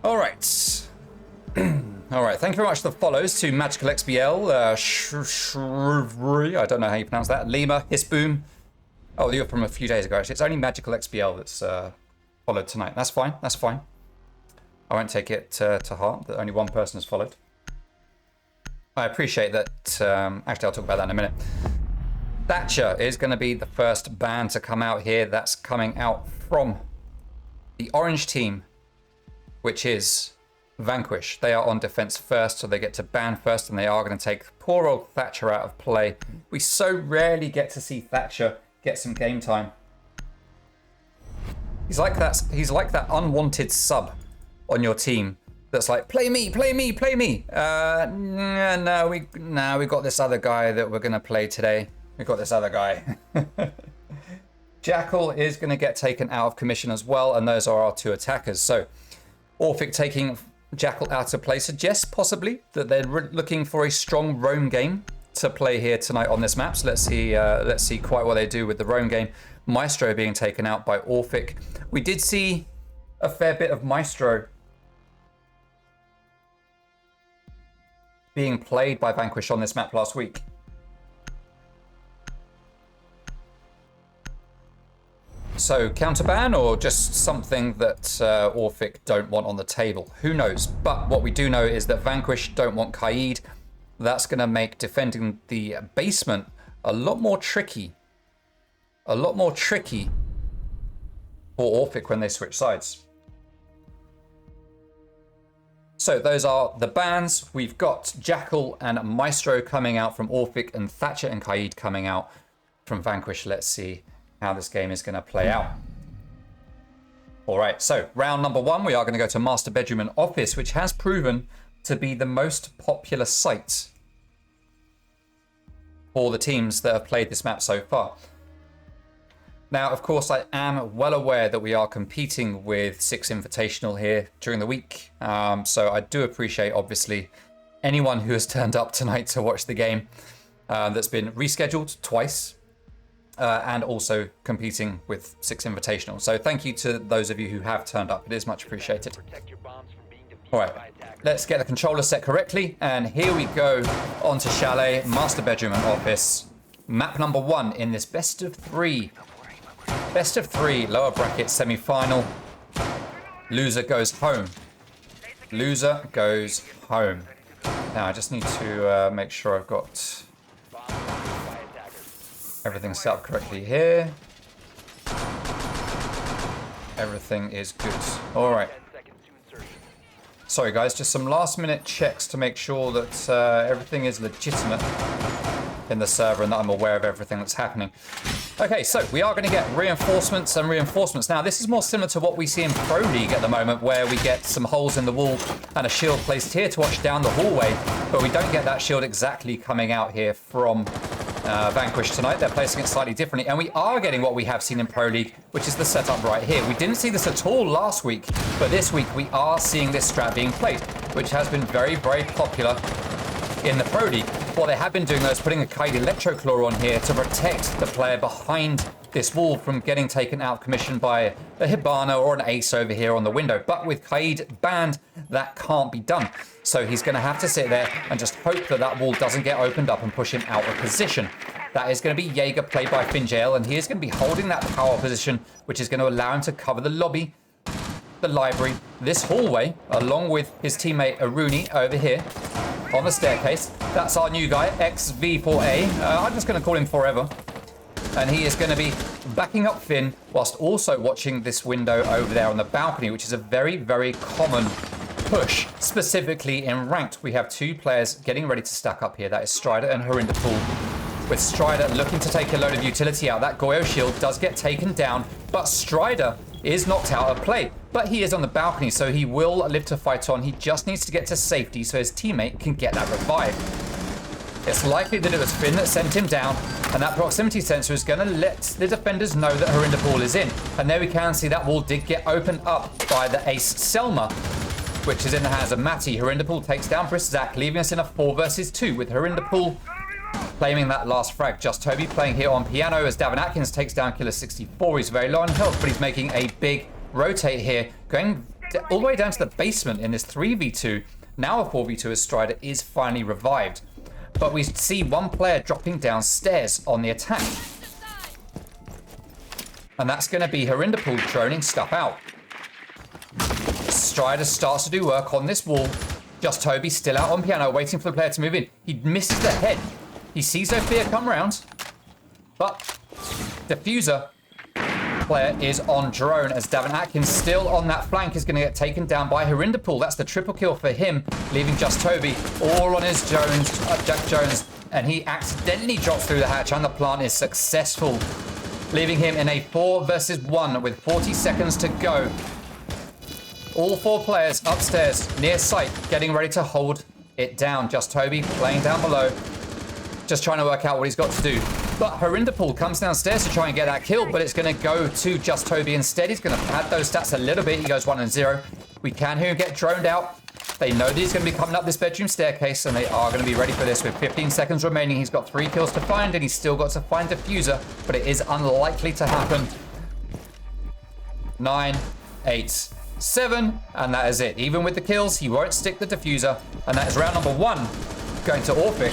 All right. All right. Thank you very much for the follows to Magical XBL. I don't know how you pronounce that. Lima, Hisboom. Oh, you're from a few days ago, actually. It's only Magical XBL that's followed tonight. That's fine. That's fine. I won't take it to heart that only one person has followed. I appreciate that. Actually, I'll talk about that in a minute. Thatcher is going to be the first ban to come out here. That's coming out from the orange team, which is Vanquish. They are on defense first, so they get to ban first, and they are going to take poor old Thatcher out of play. We so rarely get to see Thatcher get some game time. He's like that unwanted sub on your team that's like, play me, play me, play me. No, we got this other guy that we're going to play today. We got this other guy. Jackal is going to get taken out of commission as well, and those are our two attackers. So Orphic taking Jackal out of play suggests possibly that they're looking for a strong roam game to play here tonight on this map. So let's see quite what they do with the roam game. Maestro being taken out by Orphic. We did see a fair bit of Maestro being played by Vanquish on this map last week. So counterban or just something that Orphic don't want on the table? Who knows? But what we do know is that Vanquish don't want Kaid. That's going to make defending the basement a lot more tricky. A lot more tricky for Orphic when they switch sides. So those are the bans. We've got Jackal and Maestro coming out from Orphic, and Thatcher and Kaid coming out from Vanquish. Let's see how this game is going to play out. All right, so round number one, we are going to go to Master Bedroom and Office, which has proven to be the most popular site for the teams that have played this map so far. Now, of course, I am well aware that we are competing with Six Invitational here during the week. So I do appreciate, obviously, anyone who has turned up tonight to watch the game that's been rescheduled twice. And also competing with Six Invitational. So thank you to those of you who have turned up. It is much appreciated. All right, let's get the controller set correctly. And here we go on to Chalet, Master Bedroom and Office. Map number one in this best of three lower bracket semi-final. Loser goes home. Loser goes home. Now I just need to make sure I've got everything set up correctly here. Everything is good. All right. Sorry guys, just some last minute checks to make sure that everything is legitimate in the server and that I'm aware of everything that's happening. Okay, so we are going to get reinforcements and reinforcements. Now, this is more similar to what we see in Pro League at the moment, where we get some holes in the wall and a shield placed here to watch down the hallway, but we don't get that shield exactly coming out here from Vanquish tonight. They're placing it slightly differently, and we are getting what we have seen in Pro League, which is the setup right here. We didn't see this at all last week, but this week we are seeing this strat being played, which has been very, very popular in the Pro League. What they have been doing though is putting a Kaid Electroclaw on here to protect the player behind this wall from getting taken out of commission by a Hibana or an Ace over here on the window. But with Kaid banned, that can't be done. So he's going to have to sit there and just hope that that wall doesn't get opened up and push him out of position. That is going to be Jaeger played by Finjail, and he is going to be holding that power position, which is going to allow him to cover the lobby, the library, this hallway, along with his teammate Aruni over here on the staircase. That's our new guy, XV4A. I'm just going to call him Forever. And he is going to be backing up Finn whilst also watching this window over there on the balcony, which is a very, very common push, specifically in ranked. We have two players getting ready to stack up here. That is Strider and Harinderpool. With Strider looking to take a load of utility out. That Goyo shield does get taken down, but Strider is knocked out of play. But he is on the balcony, so he will live to fight on. He just needs to get to safety so his teammate can get that revive. It's likely that it was Finn that sent him down, and that proximity sensor is going to let the defenders know that Harinderpool is in. And there we can see that wall did get opened up by the Ace Selma, which is in the hands of Matty. Harinderpool takes down Briszak, leaving us in a 4 versus 2 with Harinderpool claiming that last frag. Just Toby playing here on piano as Davin Atkins takes down Killer 64. He's very low on health, but he's making a big rotate here, going all the way down to the basement in this 3v2. Now a 4v2 as Strider is finally revived. But we see one player dropping downstairs on the attack. And that's going to be Herinderpool droning stuff out. Strider starts to do work on this wall. Just Toby still out on piano, waiting for the player to move in. He misses the head. He sees Sophia come round. But Diffuser player is on drone as Davin Atkins still on that flank is going to get taken down by Herinderpool. That's the triple kill for him, leaving Just Toby all on his Jack Jones. And he accidentally drops through the hatch and the plant is successful, leaving him in a 4 versus 1 with 40 seconds to go. All 4 players upstairs near site getting ready to hold it down. Just Toby playing down below, just trying to work out what he's got to do. But Herinderpool comes downstairs to try and get that kill, but it's going to go to Just Toby instead. He's going to pad those stats a little bit. He goes 1 and 0. We can hear him get droned out. They know that he's going to be coming up this bedroom staircase, and they are going to be ready for this with 15 seconds remaining. He's got 3 kills to find, and he's still got to find Diffuser, but it is unlikely to happen. 9, 8, 7, and that is it. Even with the kills, he won't stick the Diffuser, and that is round number 1 going to Orphic.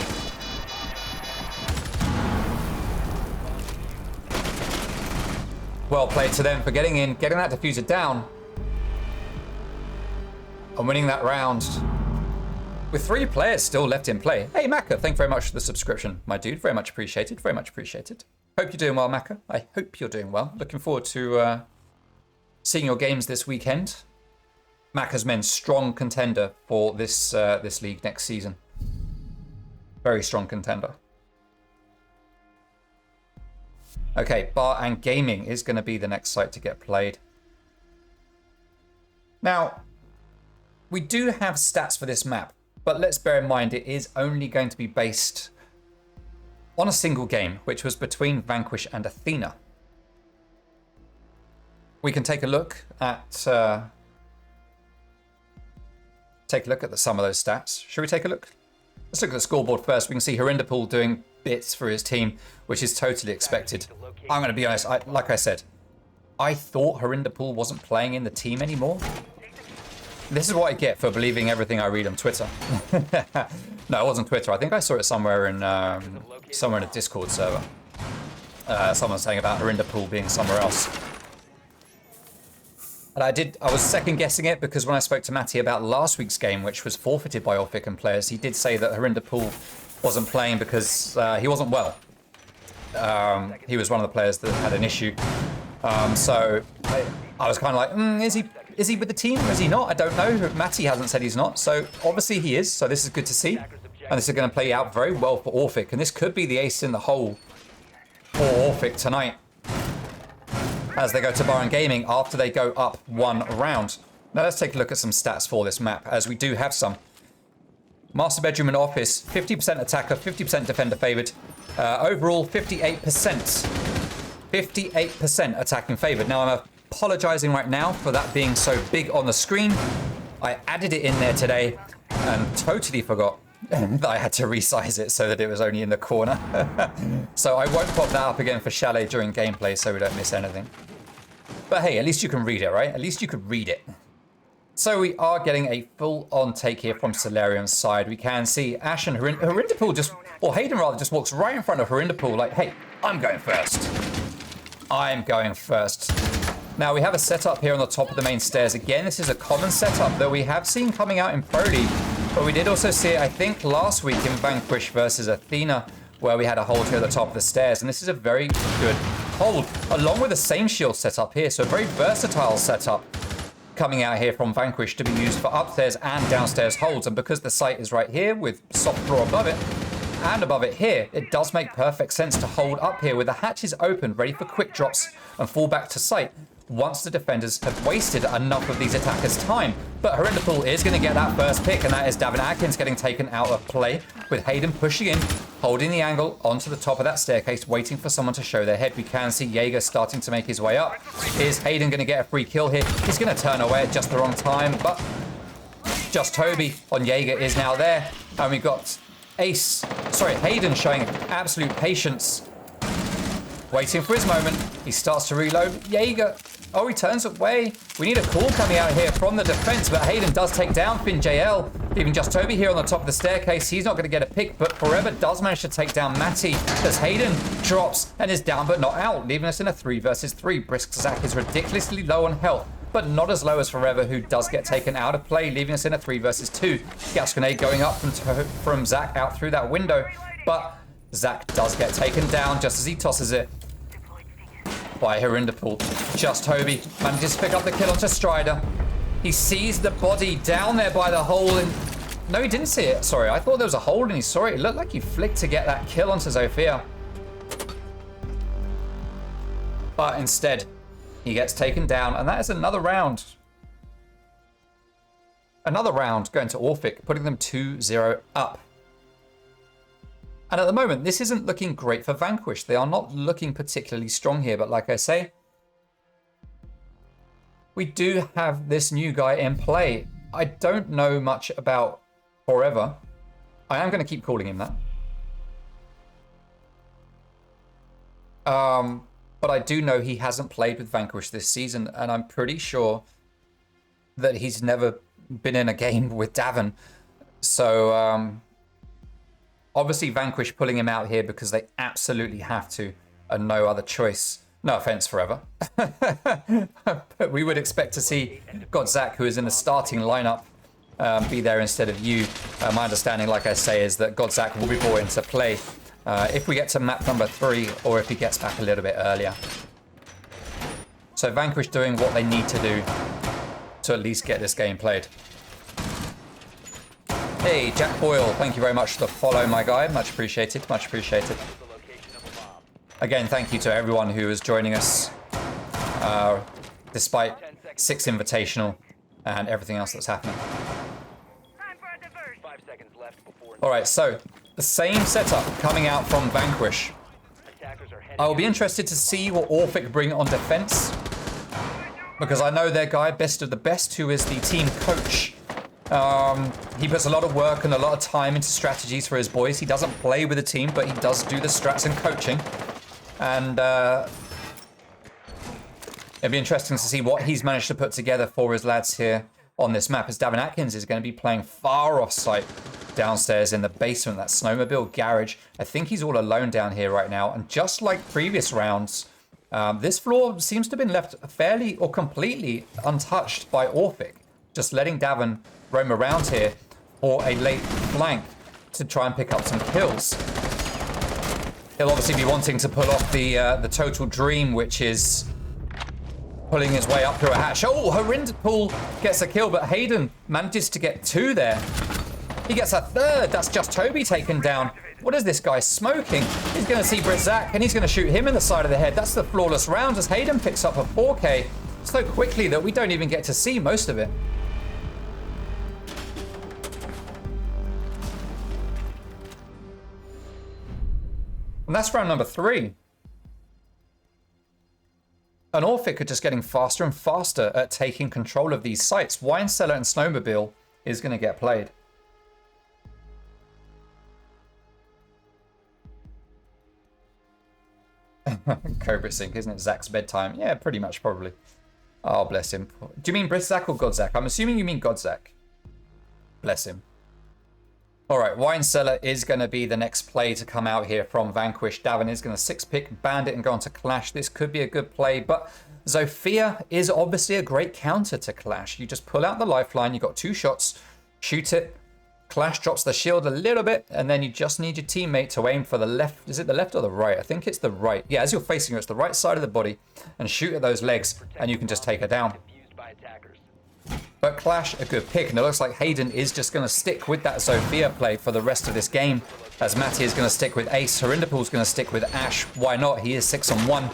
Well played to them for getting in, getting that Diffuser down, and winning that round with 3 players still left in play. Hey, Macca, thank you very much for the subscription, my dude. Very much appreciated, very much appreciated. Hope you're doing well, Macca. I hope you're doing well. Looking forward to seeing your games this weekend. Macca's men, strong contender for this this league next season. Very strong contender. Okay, Bar and Gaming is going to be the next site to get played. Now, we do have stats for this map, but let's bear in mind it is only going to be based on a single game, which was between Vanquish and Athena. We can take a look at some of those stats. Should we take a look? Let's look at the scoreboard first. We can see Herinderpool doing bits for his team, which is totally expected. I'm going to be honest, like I said, I thought Herinderpool wasn't playing in the team anymore. This is what I get for believing everything I read on Twitter. No, it wasn't Twitter. I think I saw it somewhere in a Discord server. Someone saying about Herinderpool being somewhere else. And I was second guessing it because when I spoke to Matty about last week's game, which was forfeited by Orphic and players, he did say that Herinderpool wasn't playing because he wasn't well. He was one of the players that had an issue. So I was kind of like, is he with the team or is he not? I don't know. Matty hasn't said he's not. So obviously he is. So this is good to see. And this is going to play out very well for Orphic. And this could be the ace in the hole for Orphic tonight, as they go to Bar and Gaming after they go up 1 round. Now let's take a look at some stats for this map, as we do have some. Master bedroom and office, 50% attacker, 50% defender favored. Overall, 58%. 58% attacking favored. Now I'm apologizing right now for that being so big on the screen. I added it in there today and totally forgot that I had to resize it so that it was only in the corner. So I won't pop that up again for Chalet during gameplay so we don't miss anything. But hey, at least you can read it, right? At least you could read it. So we are getting a full-on take here from Solarium's side. We can see Ash and Herinderpool or Hayden rather, just walks right in front of Herinderpool like, hey, I'm going first. I'm going first. Now we have a setup here on the top of the main stairs. Again, this is a common setup that we have seen coming out in Pro League, but we did also see it, I think, last week in Vanquish versus Athena, where we had a hold here at the top of the stairs, and this is a very good hold, along with the same shield setup here, so a very versatile setup coming out here from Vanquish to be used for upstairs and downstairs holds. And because the site is right here with soft floor above it and above it here, it does make perfect sense to hold up here with the hatches open, ready for quick drops and fall back to site once the defenders have wasted enough of these attackers' time. But Herinderpool is going to get that first pick, and that is Davin Atkins getting taken out of play, with Hayden pushing in, holding the angle onto the top of that staircase, waiting for someone to show their head. We can see Jaeger starting to make his way up. Is Hayden going to get a free kill here? He's going to turn away at just the wrong time, but Just Toby on Jaeger is now there, and we've got Hayden showing absolute patience, waiting for his moment. He starts to reload. Jaeger Oh, he turns away. We need a call coming out here from the defense, but Hayden does take down FinJL. Leaving just Toby here on the top of the staircase. He's not going to get a pick, but Forever does manage to take down Matty as Hayden drops and is down but not out, leaving us in a 3 versus 3. Brisk Zach is ridiculously low on health, but not as low as Forever, who does get taken out of play, leaving us in a 3 versus 2. Gas grenade going up from Zach out through that window, but Zach does get taken down just as he tosses it by Herinderpool. Just Toby manages to pick up the kill onto Strider. He sees the body down there by the hole, and no, he didn't see it. Sorry, I thought there was a hole and he saw it. It looked like he flicked to get that kill onto Zofia. But instead, he gets taken down, and that is another round. Another round going to Orphic, putting them 2-0 up. And at the moment, this isn't looking great for Vanquish. They are not looking particularly strong here, but like I say, we do have this new guy in play. I don't know much about Forever. I am going to keep calling him that. But I do know he hasn't played with Vanquish this season, and I'm pretty sure that he's never been in a game with Davin. So, obviously Vanquish pulling him out here because they absolutely have to, and no other choice. No offense, Forever. But we would expect to see Godzak, who is in the starting lineup, be there instead of you. My understanding, like I say, is that Godzak will be brought into play if we get to map number 3, or if he gets back a little bit earlier. So Vanquish doing what they need to do to at least get this game played. Hey, Jack Boyle, thank you very much for the follow, my guy. Much appreciated, much appreciated. Again, thank you to everyone who is joining us, despite 6 Invitational and everything else that's happening. All right, so the same setup coming out from Vanquish. I will be interested to see what Orphic bring on defense, because I know their guy, Best of the Best, who is the team coach. He puts a lot of work and a lot of time into strategies for his boys. He doesn't play with the team, but he does do the strats and coaching. And it'll be interesting to see what he's managed to put together for his lads here on this map, as Davin Atkins is going to be playing far off site downstairs in the basement, that snowmobile garage. I think he's all alone down here right now. And just like previous rounds, this floor seems to have been left fairly or completely untouched by Orphic, just letting Davin roam around here for a late flank to try and pick up some kills. He'll obviously be wanting to pull off the total dream, which is pulling his way up through a hatch. Oh, Herinderpool gets a kill, but Hayden manages to get 2 there. He gets a 3rd. That's just Toby taken down. What is this guy smoking? He's going to see Brizzak, and he's going to shoot him in the side of the head. That's the flawless round as Hayden picks up a 4K so quickly that we don't even get to see most of it. And that's round number 3. And Orphic are just getting faster and faster at taking control of these sites. Wine Cellar and Snowmobile is going to get played. Cobra Sync, isn't it? Zach's bedtime. Yeah, pretty much, probably. Oh, bless him. Do you mean Brizzak or Godzak? I'm assuming you mean Godzak. Bless him. All right, Wine Cellar is going to be the next play to come out here from Vanquish. Davin is going to 6-pick Bandit and go on to Clash. This could be a good play, but Zofia is obviously a great counter to Clash. You just pull out the lifeline, you've got 2 shots, shoot it, Clash drops the shield a little bit, and then you just need your teammate to aim for the left. Is it the left or the right? I think it's the right. Yeah, as you're facing her, it's the right side of the body, and shoot at those legs, and you can just take her down. But Clash, a good pick, and it looks like Hayden is just going to stick with that Zofia play for the rest of this game, as Matty is going to stick with Ace, Herinderpool's going to stick with Ash. Why not? He is 6-1.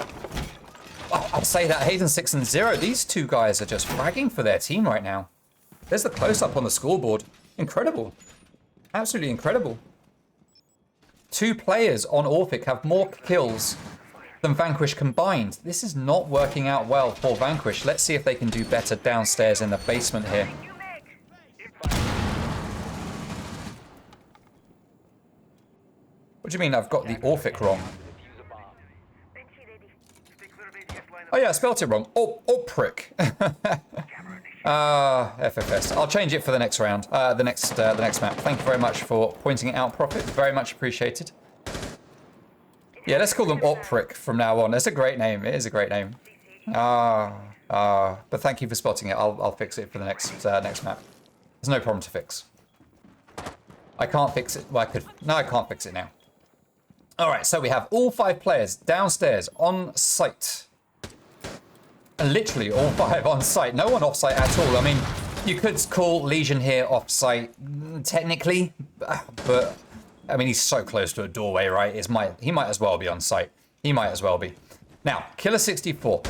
Oh, I'd say that Hayden's 6-0. These 2 guys are just fragging for their team right now. There's the close-up on the scoreboard. Incredible. Absolutely incredible. 2 players on Orphic have more kills than Vanquish combined. This is not working out well for Vanquish. Let's see if they can do better downstairs in the basement here. What do you mean I've got the Orphic wrong? Oh yeah, I spelled it wrong. Orphic. FFS. I'll change it for the next round. The next map. Thank you very much for pointing it out, Prophet. Very much appreciated. Yeah, let's call them Orphic from now on. It's a great name. It is a great name. But thank you for spotting it. I'll fix it for the next map. There's no problem to fix. I can't fix it. Well, I could. No, I can't fix it now. All right, so we have all 5 players downstairs on site. And literally all 5 on site. No one off site at all. I mean, you could call Legion here off site technically, but I mean, he's so close to a doorway, right? He might as well be on site. He might as well be. Now, Killer 64.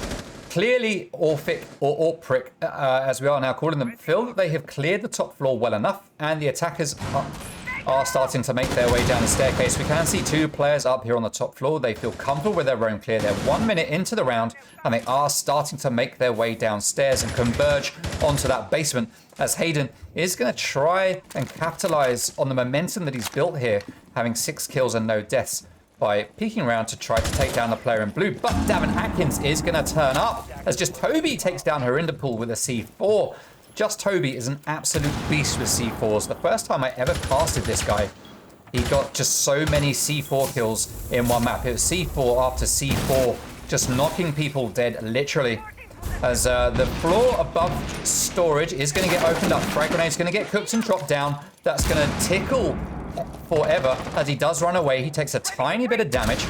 Clearly, Orphic or Orphic, as we are now calling them, feel that they have cleared the top floor well enough, and the attackers are starting to make their way down the staircase. We can see 2 players up here on the top floor. They feel comfortable with their roam clear. They're 1 minute into the round, and they are starting to make their way downstairs and converge onto that basement, as Hayden is going to try and capitalize on the momentum that he's built here, having 6 kills and no deaths, by peeking around to try to take down the player in blue. But Davin Atkins is going to turn up, as just Toby takes down Herinderpool with a C4. Just Toby is an absolute beast with C4s. The first time I ever casted this guy, he got just so many C4 kills in one map. It was C4 after C4, just knocking people dead, literally. As the floor above storage is going to get opened up. Frag grenade's going to get cooked and dropped down. That's going to tickle forever. As he does run away, he takes a tiny bit of damage.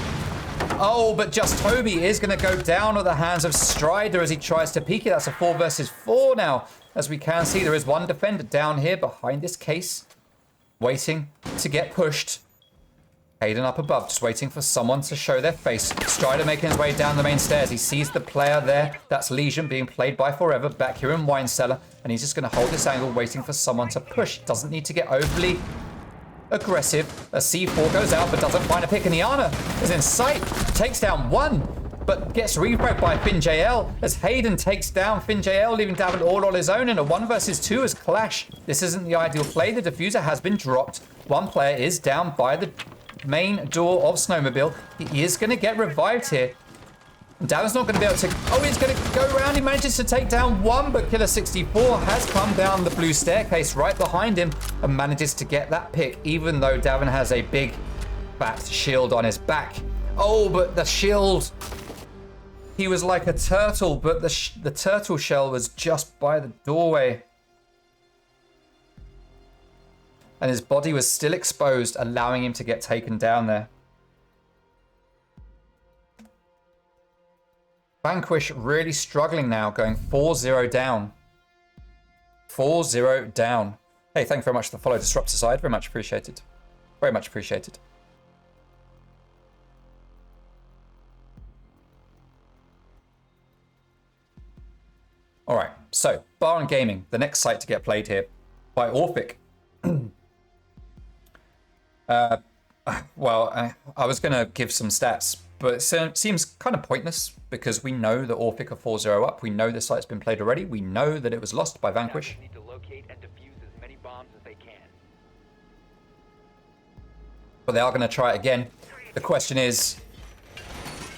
Oh, but just Toby is going to go down at the hands of Strider as he tries to peek it. That's a 4 versus 4 now. As we can see, there is one defender down here behind this case, waiting to get pushed. Hayden up above, just waiting for someone to show their face. Strider making his way down the main stairs. He sees the player there. That's Legion being played by Forever back here in Wine Cellar. And he's just going to hold this angle, waiting for someone to push. Doesn't need to get overly aggressive. A C4 goes out, but doesn't find a pick. And Iana is in sight. Takes down 1, but gets refragged by FinJL as Hayden takes down FinJL, leaving Davin all on his own in a 1 versus 2 as Clash. This isn't the ideal play. The diffuser has been dropped. One player is down by the main door of Snowmobile. He is going to get revived here. Davin's not going to be able to... Oh, he's going to go around. He manages to take down 1, but Killer 64 has come down the blue staircase right behind him and manages to get that pick, even though Davin has a big fat shield on his back. Oh, but the shield... He was like a turtle, but the turtle shell was just by the doorway. And his body was still exposed, allowing him to get taken down there. Vanquish really struggling now, going 4-0 down. 4-0 down. Hey, thank you very much for the follow, Disruptor side. Very much appreciated. Very much appreciated. All right, so Bar and Gaming, the next site to get played here by Orphic. Well, I was going to give some stats, but it seems kind of pointless because we know that Orphic are 4-0 up. We know the site's been played already. We know that it was lost by Vanquish. Need to locate and defuse as many bombs as they can. But they are going to try it again. The question is,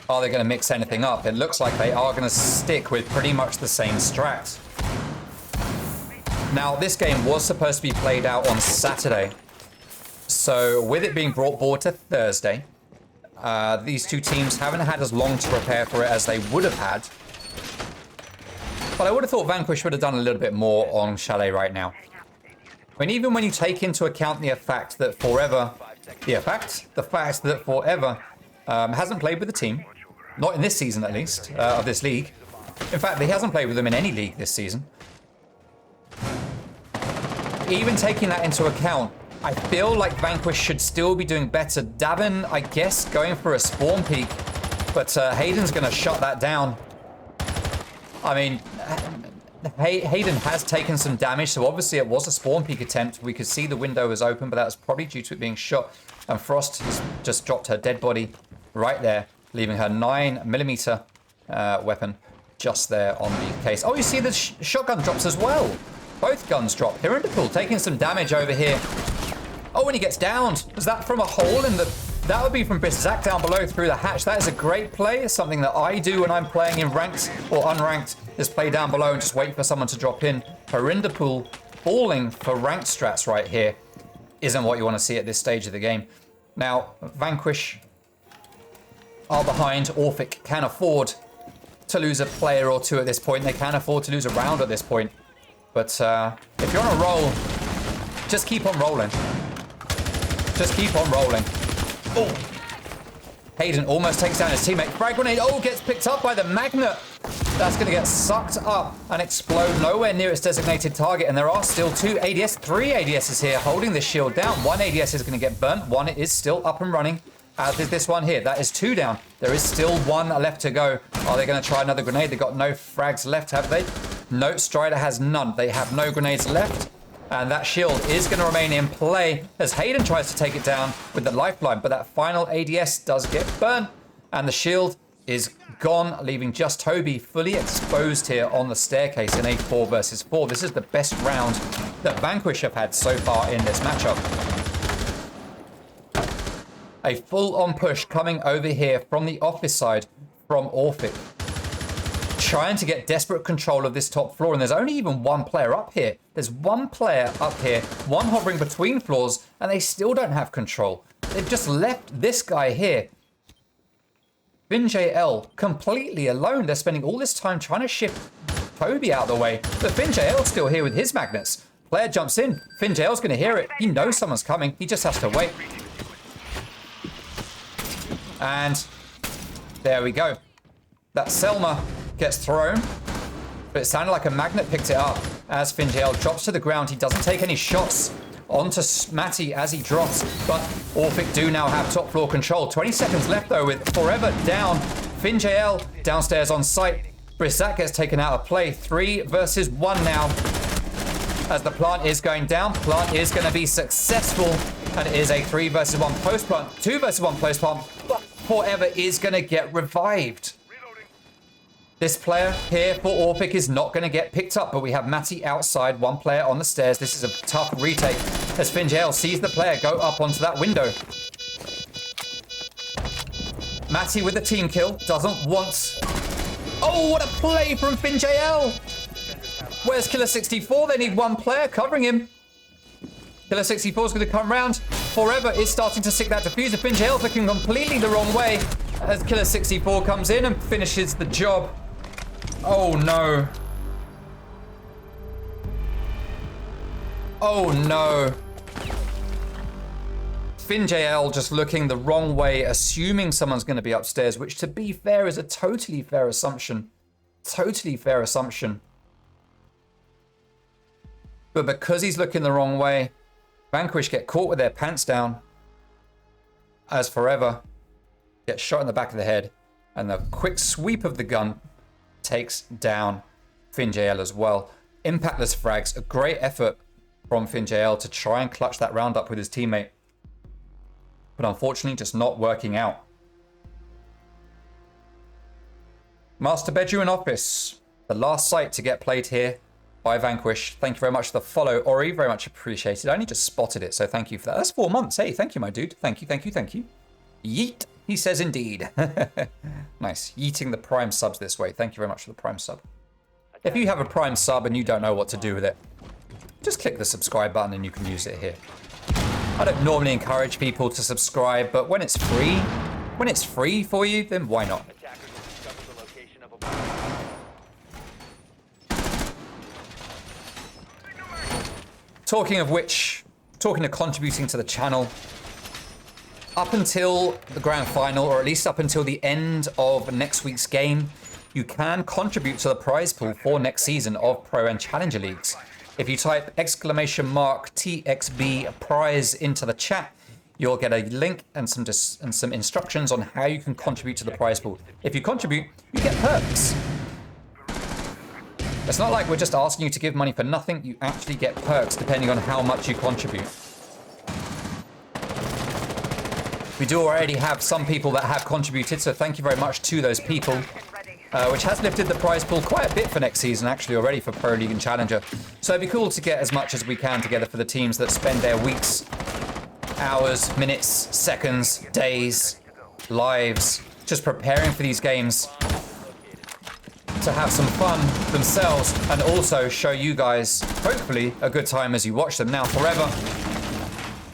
are they going to mix anything up? It looks like they are going to stick with pretty much the same strat. Now, this game was supposed to be played out on Saturday. So with it being brought forward to Thursday, these two teams haven't had as long to prepare for it as they would have had. But I would have thought Vanquish would have done a little bit more on Chalet right now. I mean, even when you take into account the fact that Forever hasn't played with the team, not in this season at least, of this league. In fact, he hasn't played with them in any league this season. Even taking that into account, I feel like Vanquish should still be doing better. Davin, I guess, going for a spawn peek, but Hayden's going to shut that down. I mean, Hayden has taken some damage, so obviously it was a spawn peek attempt. We could see the window was open, but that was probably due to it being shot. And Frost has just dropped her dead body right there, leaving her 9mm weapon just there on the case. Oh, you see the shotgun drops as well. Both guns drop. Herinderpool taking some damage over here. Oh, and he gets downed. Was that from a hole in the That would be from Zach down below through the hatch. That is a great play. It's something that I do when I'm playing in ranked or unranked. Is play down below and just wait for someone to drop in. Parinderpool falling for ranked strats right here isn't what you want to see at this stage of the game. Now, Vanquish are behind. Orphic can afford to lose a player or two at this point. They can afford to lose a round at this point. But if you're on a roll, just keep on rolling. Just keep on rolling. Oh, Hayden almost takes down his teammate. Frag grenade, oh, gets picked up by the magnet. That's going to get sucked up and explode nowhere near its designated target. And there are still three ADSs here holding this shield down. One ADS is going to get burnt. One is still up and running, as is this one here. That is 2 down. There is still 1 left to go. Are they going to try another grenade? They've got no frags left, have they? No, Strider has none. They have no grenades left. And that shield is going to remain in play as Hayden tries to take it down with the lifeline. But that final ADS does get burnt. And the shield is gone, leaving just Toby fully exposed here on the staircase in a 4 versus 4. This is the best round that Vanquish have had so far in this matchup. A full-on push coming over here from the office side from Orphic. Trying to get desperate control of this top floor, and there's only even 1 player up here. There's 1 player up here, 1 hovering between floors, and they still don't have control. They've just left this guy here, FinJL, completely alone. They're spending all this time trying to shift Toby out of the way, but FinJL's still here with his magnets. Player jumps in. FinJL's going to hear it. He knows someone's coming. He just has to wait. And there we go. That Selma gets thrown, but it sounded like a magnet picked it up as FinJL drops to the ground. He doesn't take any shots onto Matty as he drops, but Orphic do now have top floor control. 20 seconds left though with Forever down. FinJL downstairs on site. Brizak gets taken out of play. 3 versus 1 now as the plant is going down. Plant is going to be successful, and it is a 3 versus 1 post plant. 2 versus 1 post plant, but Forever is going to get revived. This player here for Orphic is not going to get picked up, but we have Matty outside, 1 player on the stairs. This is a tough retake as FinJL sees the player go up onto that window. Matty with the team kill, doesn't want... Oh, what a play from FinJL! Where's Killer 64? They need 1 player covering him. Killer 64 is going to come round. Forever is starting to stick that diffuser. FinJL's looking completely the wrong way as Killer 64 comes in and finishes the job. Oh no. Oh no. FinJL just looking the wrong way, assuming someone's going to be upstairs, which to be fair is a totally fair assumption. Totally fair assumption. But because he's looking the wrong way, Vanquish get caught with their pants down as Forever gets shot in the back of the head, and the quick sweep of the gun takes down FinJL as well. Impactless frags, a great effort from FinJL to try and clutch that round up with his teammate, but unfortunately just not working out. Master bedroom and office, the last site to get played here by Vanquish. Thank you very much for the follow, Ori. Very much appreciated. I only just spotted it, so thank you for that. That's 4 months. Hey, thank you, my dude. Thank you, thank you, thank you. Yeet, he says indeed. Nice. Yeeting the Prime subs this way. Thank you very much for the Prime sub. If you have a Prime sub and you don't know what to do with it, just click the subscribe button and you can use it here. I don't normally encourage people to subscribe, but when it's free for you, then why not? Talking of which, talking of contributing to the channel, up until the grand final, or at least up until the end of next week's game, you can contribute to the prize pool for next season of Pro and Challenger Leagues. If you type !TXB prize into the chat, you'll get a link and some instructions on how you can contribute to the prize pool. If you contribute, you get perks. It's not like we're just asking you to give money for nothing. You actually get perks depending on how much you contribute. We do already have some people that have contributed, so thank you very much to those people, which has lifted the prize pool quite a bit for next season, actually, already for Pro League and Challenger. So it'd be cool to get as much as we can together for the teams that spend their weeks hours, minutes, seconds, days, lives, just preparing for these games to have some fun themselves and also show you guys, hopefully, a good time as you watch them. Now, Forever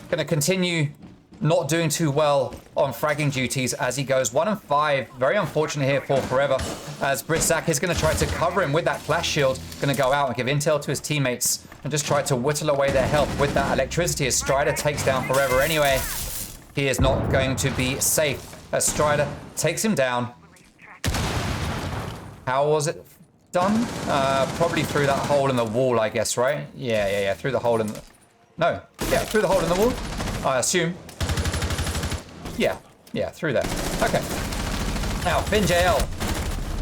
going to continue not doing too well on fragging duties as he goes 1 and 5. Very unfortunate here for Forever, as Britzak is going to try to cover him with that flash shield. Going to go out and give intel to his teammates and just try to whittle away their health with that electricity as Strider takes down Forever anyway. He is not going to be safe as Strider takes him down. How was it done? Probably through that hole in the wall, I guess, right? Yeah. Through the hole in the... No. Yeah, through the hole in the wall, I assume. Yeah, through there. Okay. Now, FinJL.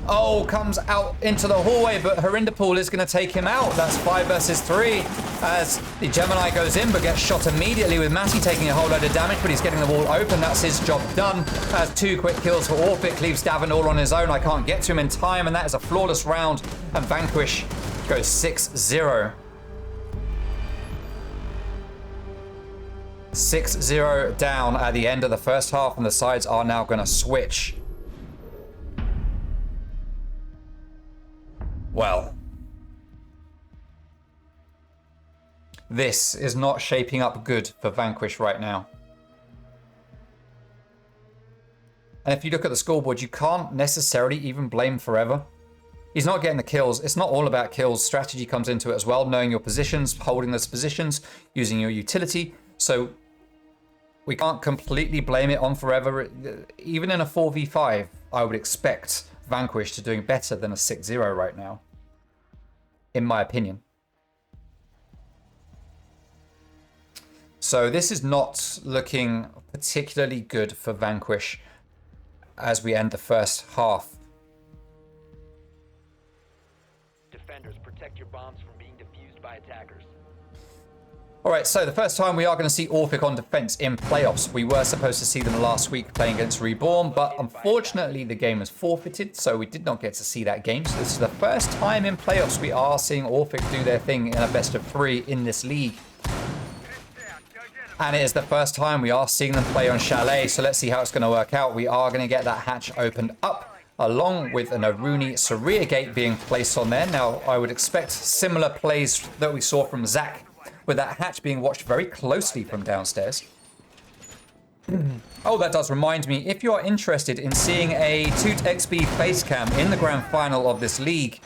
Oh, comes out into the hallway, but Harinderpool is going to take him out. That's 5 versus 3 as the Gemini goes in, but gets shot immediately with Matty taking a whole load of damage, but he's getting the wall open. That's his job done. Has 2 quick kills for Orphic, leaves Davin all on his own. I can't get to him in time, and that is a flawless round, and Vanquish goes 6-0. 6-0 down at the end of the first half, and the sides are now going to switch. Well, this is not shaping up good for Vanquish right now. And if you look at the scoreboard, you can't necessarily even blame Forever. He's not getting the kills. It's not all about kills. Strategy comes into it as well, knowing your positions, holding those positions, using your utility. So we can't completely blame it on Forever. Even in a 4v5, I would expect Vanquish to doing better than a 6-0 right now, in my opinion. So this is not looking particularly good for Vanquish as we end the first half. Defenders, protect your bombs from being defused by attackers. All right, so the first time we are going to see Orphic on defense in playoffs. We were supposed to see them last week playing against Reborn, but unfortunately the game was forfeited, so we did not get to see that game. So this is the first time in playoffs we are seeing Orphic do their thing in a best of 3 in this league. And it is the first time we are seeing them play on Chalet, so let's see how it's going to work out. We are going to get that hatch opened up, along with an Aruni Saria gate being placed on there. Now, I would expect similar plays that we saw from Zach, with that hatch being watched very closely from downstairs. Oh, that does remind me, if you are interested in seeing a TXB facecam in the grand final of this league,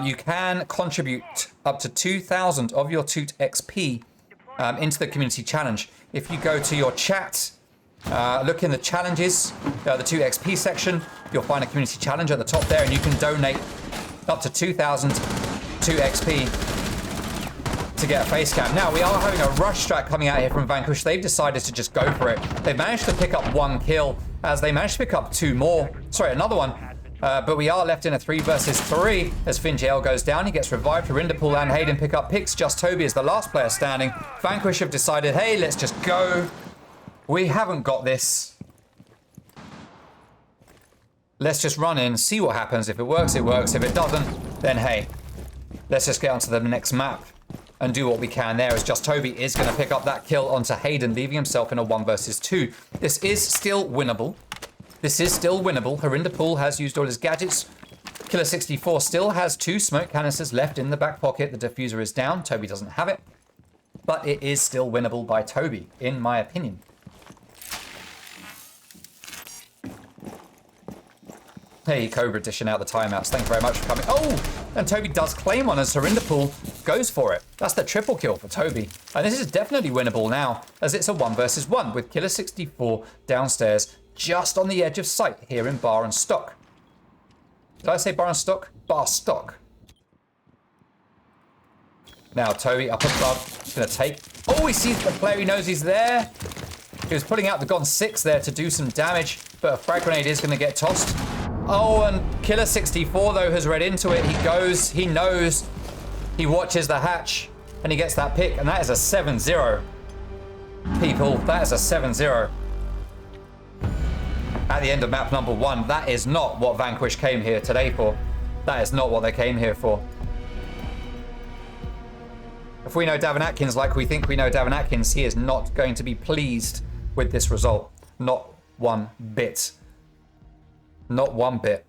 you can contribute up to 2,000 of your Toot XP into the community challenge. If you go to your chat, look in the challenges, the Toot XP section, you'll find a community challenge at the top there, and you can donate up to 2,000 Toot XP to get a face cam. Now, we are having a rush strat coming out here from Vanquish. They've decided to just go for it. They've managed to pick up 1 kill, as they managed to pick up 2 more. Sorry, another one. But we are left in a 3 versus 3 as FinJL goes down. He gets revived. Harinderpool and Hayden pick up picks. Just Toby is the last player standing. Vanquish have decided, hey, let's just go. We haven't got this. Let's just run in, see what happens. If it works, it works. If it doesn't, then hey, let's just get onto the next map and do what we can there, as Just Toby is going to pick up that kill onto Hayden, leaving himself in a 1 versus 2. This is still winnable. This is still winnable. Harinderpool has used all his gadgets. Killer 64 still has 2 smoke canisters left in the back pocket. The diffuser is down. Toby doesn't have it. But it is still winnable by Toby, in my opinion. Hey, Cobra dishing out the timeouts. Thank you very much for coming. Oh, and Toby does claim one as Harinderpool goes for it. That's the triple kill for Toby. And this is definitely winnable now, as it's a 1 versus 1 with Killer 64 downstairs, just on the edge of sight here in Bar and Stock. Did I say Bar and Stock? Bar Stock. Now Toby up above, he's going to take... Oh, he sees the player, he knows he's there. He was pulling out the Gon 6 there to do some damage, but a frag grenade is going to get tossed. Oh, and Killer 64, though, has read into it. He goes, he knows, he watches the hatch, and he gets that pick, and that is a 7-0. People, that is a 7-0. At the end of map number 1, that is not what Vanquish came here today for. That is not what they came here for. If we know Davin Atkins like we think we know Davin Atkins, he is not going to be pleased with this result. Not one bit. Not one bit.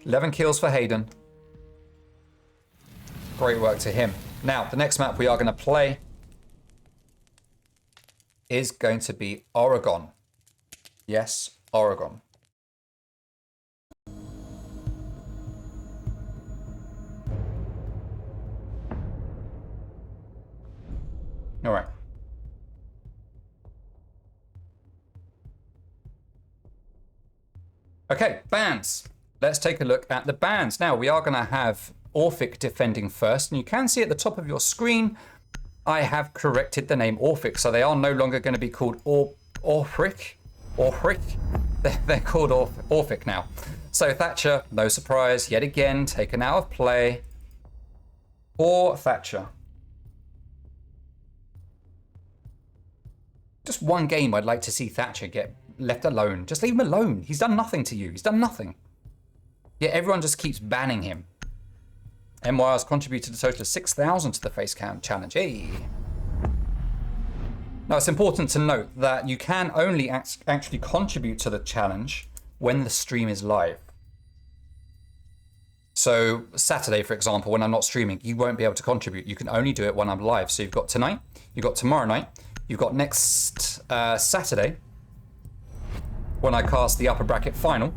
11 kills for Hayden. Great work to him. Now, the next map we are going to play is going to be Oregon. Yes, Oregon. All right. Okay, bans. Let's take a look at the bans. Now, we are going to have Orphic defending first. And you can see at the top of your screen, I have corrected the name Orphic. So they are no longer going to be called Orphic. They're called Orphic now. So Thatcher, no surprise, yet again, taken out of play. Or Thatcher. Just one game I'd like to see Thatcher get left alone. Just leave him alone. He's done nothing to you. He's done nothing. Yet everyone just keeps banning him. MYR has contributed a total of 6,000 to the face cam challenge. Hey. Now it's important to note that you can only actually contribute to the challenge when the stream is live. So Saturday, for example, when I'm not streaming, you won't be able to contribute. You can only do it when I'm live. So you've got tonight, you've got tomorrow night, you've got next Saturday, when I cast the upper bracket final.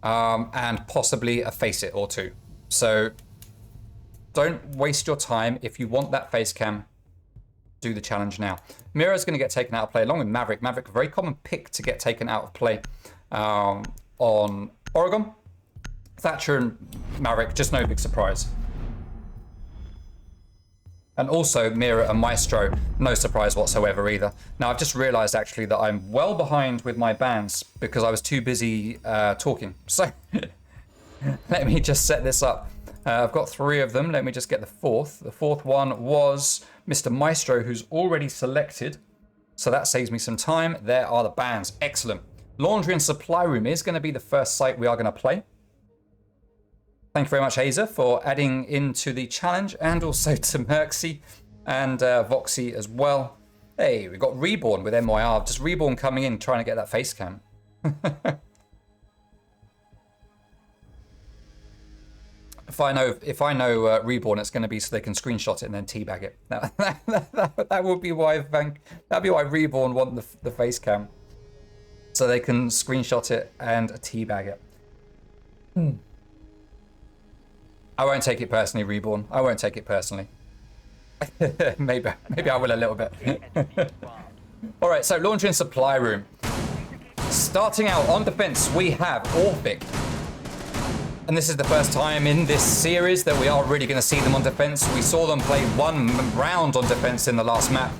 And possibly a face it or two. So don't waste your time. If you want that face cam, do the challenge now. Mira's going to get taken out of play along with Maverick. Maverick, a very common pick to get taken out of play on Oregon. Thatcher and Maverick, just no big surprise. And also Mira and Maestro, no surprise whatsoever either. Now I've just realized actually that I'm well behind with my bans because I was too busy talking. So let me just set this up. I've got 3 of them. Let me just get the 4th. The 4th one was Mr. Maestro, who's already selected. So that saves me some time. There are the bans. Excellent. Laundry and Supply Room is going to be the first site we are going to play. Thank you very much, Hazer, for adding into the challenge, and also to Merxy and Voxy as well. Hey, we've got Reborn with MYR. Just Reborn coming in, trying to get that face cam. If I know Reborn, it's going to be so they can screenshot it and then teabag it. That would be why that'd be why Reborn want the face cam, so they can screenshot it and teabag it. I won't take it personally, Reborn. I won't take it personally. maybe I will a little bit. All right, so Laundry and Supply Room. Starting out on defense, we have Orphic. And this is the first time in this series that we are really going to see them on defense. We saw them play 1 round on defense in the last map.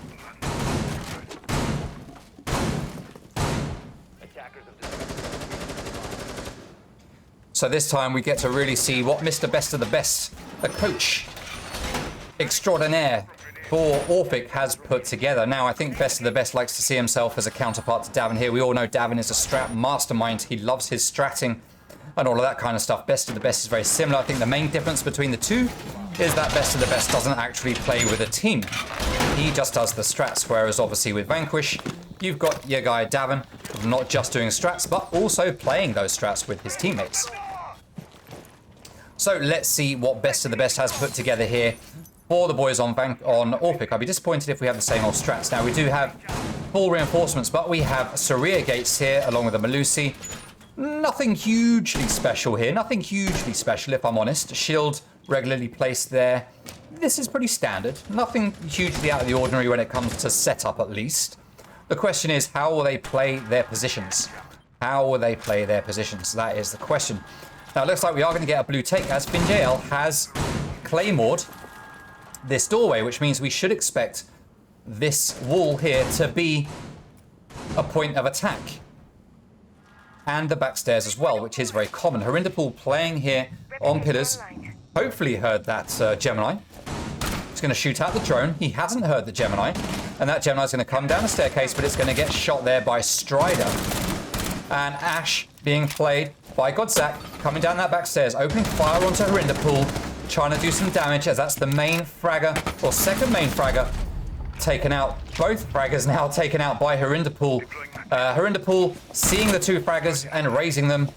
So this time we get to really see what Mr. Best of the Best, the coach extraordinaire for Orphic, has put together. Now, I think Best of the Best likes to see himself as a counterpart to Davin here. We all know Davin is a strat mastermind. He loves his stratting and all of that kind of stuff. Best of the Best is very similar. I think the main difference between the two is that Best of the Best doesn't actually play with a team. He just does the strats, whereas obviously with Vanquish, you've got your guy Davin not just doing strats, but also playing those strats with his teammates. So let's see what Best of the Best has put together here for the boys on Orphic. I'd be disappointed if we have the same old strats. Now, we do have full reinforcements, but we have Saria Gates here along with the Malusi. Nothing hugely special here. Nothing hugely special, if I'm honest. Shield regularly placed there. This is pretty standard. Nothing hugely out of the ordinary when it comes to setup, at least. The question is, how will they play their positions? How will they play their positions? That is the question. Now, it looks like we are going to get a blue take as Finjail has claymored this doorway, which means we should expect this wall here to be a point of attack. And the backstairs as well, which is very common. Harinderpool playing here on pillars. Hopefully heard that Gemini. He's going to shoot out the drone. He hasn't heard the Gemini. And that Gemini is going to come down the staircase, but it's going to get shot there by Strider. And Ash being played by Godzak, coming down that back stairs, opening fire onto Herinderpool, trying to do some damage as that's the main fragger, or second main fragger, taken out. Both fraggers now taken out by Herinderpool. Herinderpool seeing the two fraggers and raising them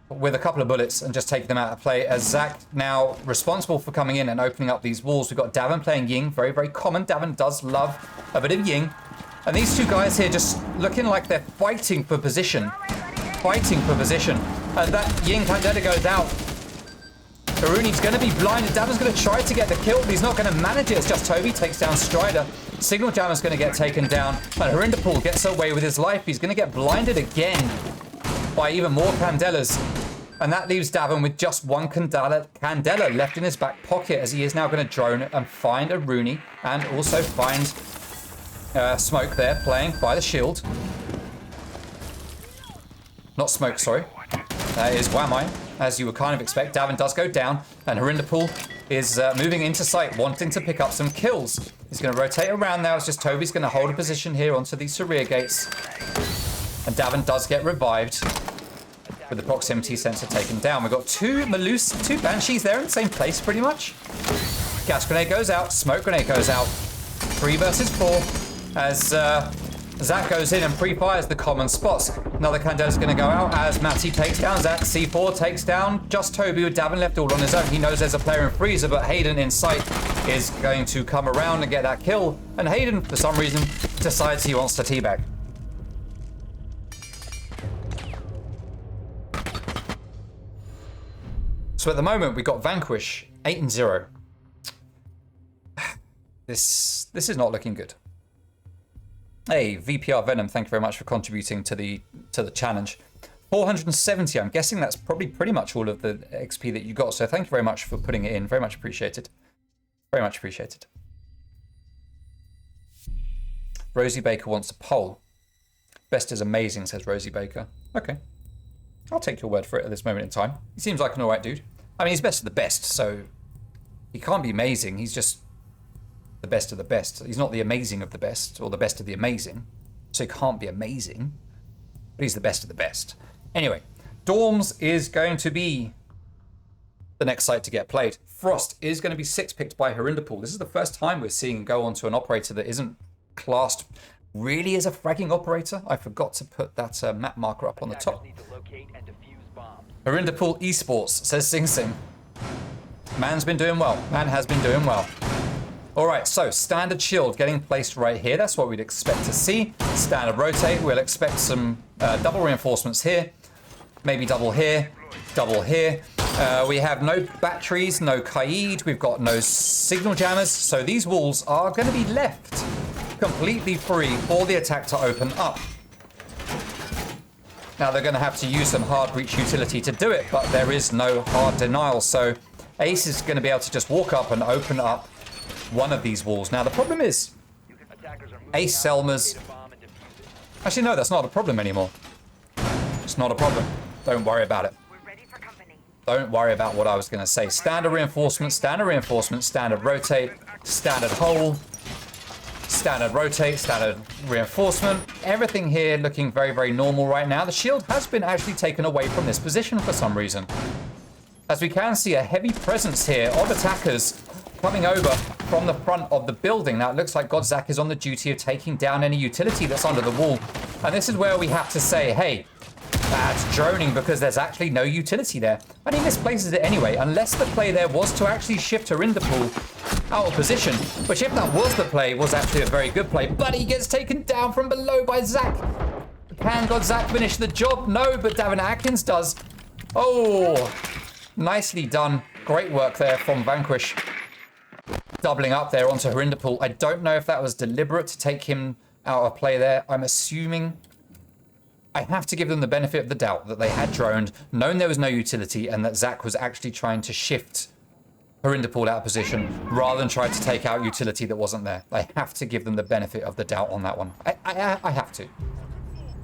with a couple of bullets and just taking them out of play as Zach now responsible for coming in and opening up these walls. We've got Davin playing Ying, very, very common. Davin does love a bit of Ying. And these two guys here just looking like they're fighting for position. Fighting for position. And that Ying Candela goes out. Haruni's going to be blinded. Davin's going to try to get the kill, but he's not going to manage it. It's just Toby takes down Strider. Signal Jammer's going to get taken down. And Herinderpool gets away with his life. He's going to get blinded again by even more Candelas. And that leaves Davin with just one Candela left in his back pocket as he is now going to drone and find a Rooney and also find Smoke there playing by the shield. Not Smoke, sorry. That is Whamai, as you would kind of expect. Davin does go down, and Herinderpool is moving into sight, wanting to pick up some kills. He's going to rotate around now. It's just Toby's going to hold a position here onto these rear gates. And Davin does get revived with the proximity sensor taken down. We've got two Malus, two Banshees there in the same place, pretty much. Gas grenade goes out, smoke grenade goes out. 3 versus 4 as Zach goes in and pre-fires the common spots. Another Candela's going to go out as Matty takes down Zach. C4 takes down just Toby with Davin left all on his own. He knows there's a player in freezer, but Hayden in sight is going to come around and get that kill. And Hayden, for some reason, decides he wants to teabag. So at the moment, we've got Vanquish 8-0. This is not looking good. Hey, VPR Venom, thank you very much for contributing to the challenge. 470, I'm guessing that's probably pretty much all of the XP that you got. So thank you very much for putting it in. Very much appreciated. Very much appreciated. Rosie Baker wants a poll. Best is amazing, says Rosie Baker. Okay. I'll take your word for it at this moment in time. He seems like an alright dude. I mean, he's best of the best, so he can't be amazing. He's just the best of the best. He's not the amazing of the best, or the best of the amazing, so he can't be amazing, but he's the best of the best. Anyway, Dorms is going to be the next site to get played. Frost is going to be 6-picked by Herinderpool. This is the first time we're seeing him go onto an operator that isn't classed really as a fragging operator. I forgot to put that map marker up on the top. Herinderpool Esports, says Sing Sing. Man's been doing well. Man has been doing well. All right, so standard shield getting placed right here. That's what we'd expect to see. Standard rotate. We'll expect some double reinforcements here. Maybe double here. Double here. We have no batteries, no Kaid. We've got no signal jammers. So these walls are going to be left completely free for the attack to open up. Now they're going to have to use some hard breach utility to do it, but there is no hard denial. So Ace is going to be able to just walk up and open up one of these walls. Now the problem is Ace Selma's... Actually, no, that's not a problem anymore. It's not a problem. Don't worry about it. Don't worry about what I was going to say. Standard reinforcement, standard rotate, standard hole, standard rotate, standard reinforcement. Everything here looking very, very normal right now. The shield has been actually taken away from this position for some reason. As we can see, a heavy presence here of attackers coming over from the front of the building. Now it looks like Godzak is on the duty of taking down any utility that's under the wall. And this is where we have to say, hey, that's droning because there's actually no utility there. And he misplaces it anyway, unless the play there was to actually shift Herinderpool out of position, which if that was the play, was actually a very good play. But he gets taken down from below by Zach. Can Godzak finish the job? No, but Davin Atkins does. Oh, nicely done. Great work there from Vanquish. Doubling up there onto Herinderpool. I don't know if that was deliberate to take him out of play there. I'm assuming... I have to give them the benefit of the doubt that they had droned, known there was no utility, and that Zach was actually trying to shift Herinderpool out of position rather than try to take out utility that wasn't there. I have to give them the benefit of the doubt on that one. I have to.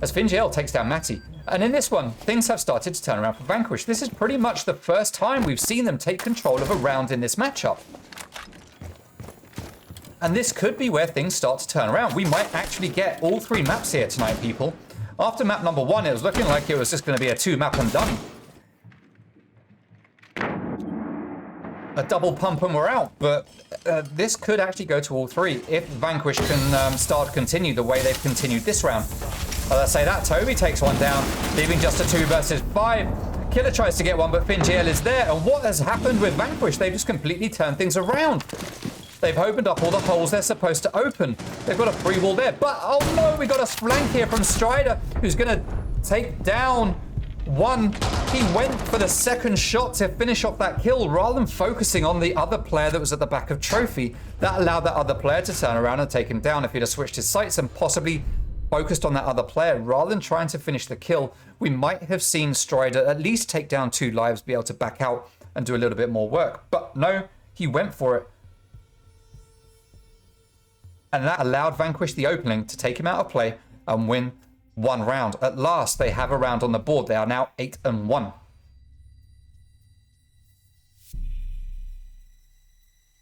As FinGL takes down Matty. And in this one, things have started to turn around for Vanquish. This is pretty much the first time we've seen them take control of a round in this matchup. And this could be where things start to turn around. We might actually get all 3 maps here tonight, people. After map number 1, it was looking like it was just going to be a 2-map and done. A double pump and we're out, but this could actually go to all 3 if Vanquish can start to continue the way they've continued this round. As I say that, Toby takes one down, leaving just a 2 versus 5. Killer tries to get one, but Finjail is there, and what has happened with Vanquish? They've just completely turned things around. They've opened up all the holes they're supposed to open. They've got a free wall there, but oh no, we got a flank here from Strider, who's going to take down one. He went for the second shot to finish off that kill rather than focusing on the other player that was at the back of Trophy. That allowed that other player to turn around and take him down. If he'd have switched his sights and possibly focused on that other player rather than trying to finish the kill, we might have seen Strider at least take down 2 lives, be able to back out and do a little bit more work. But no, he went for it. And that allowed Vanquish the opening to take him out of play and win 1 round. At last, they have a round on the board. They are now 8-1.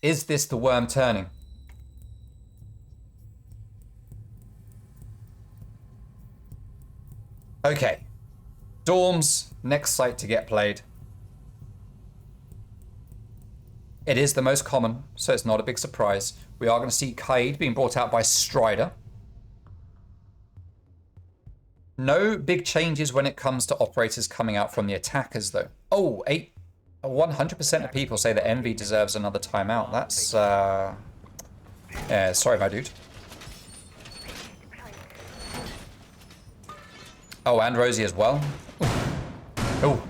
Is this the worm turning? Okay. Dorms, next site to get played. It is the most common, so it's not a big surprise. We are going to see Kaid being brought out by Strider. No big changes when it comes to operators coming out from the attackers, though. Oh, 100% of people say that Envy deserves another timeout. That's, yeah, sorry, my dude. Oh, and Rosie as well. Oh.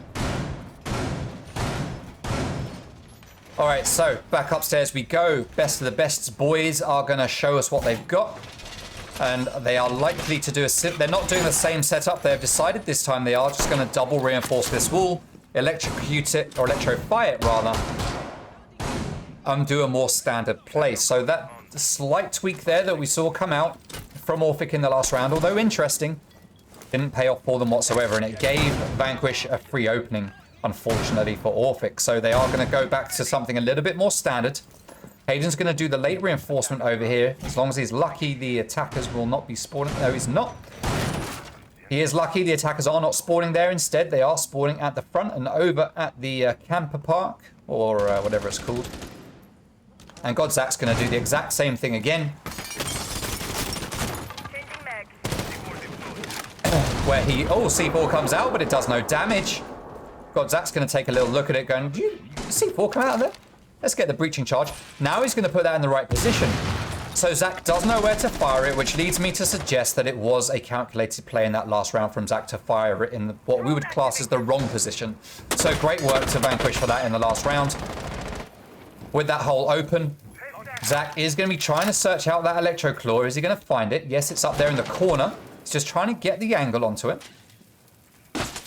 All right, so back upstairs we go. Best of the best boys are going to show us what they've got. And they are likely to do they're not doing the same setup. They've decided this time they are just going to double reinforce this wall, electrocute it, or electrify it rather, and do a more standard play. So that slight tweak there that we saw come out from Orphic in the last round, although interesting, didn't pay off for them whatsoever, and it gave Vanquish a free opening, unfortunately, for Orphic. So they are going to go back to something a little bit more standard. Hayden's going to do the late reinforcement over here. As long as he's lucky, the attackers will not be spawning. No, he's not. He is lucky. The attackers are not spawning there. Instead, they are spawning at the front and over at the camper park, or whatever it's called. And Godzak's going to do the exact same thing again. Where he... Oh, C4 comes out, but it does no damage. Godzak's going to take a little look at it going, did C4 come out of there? Let's get the breaching charge. Now he's going to put that in the right position. So Zach does know where to fire it, which leads me to suggest that it was a calculated play in that last round from Zach to fire it in what we would class as the wrong position. So great work to Vanquish for that in the last round. With that hole open, Zach is going to be trying to search out that electro claw. Is he going to find it? Yes, it's up there in the corner. He's just trying to get the angle onto it.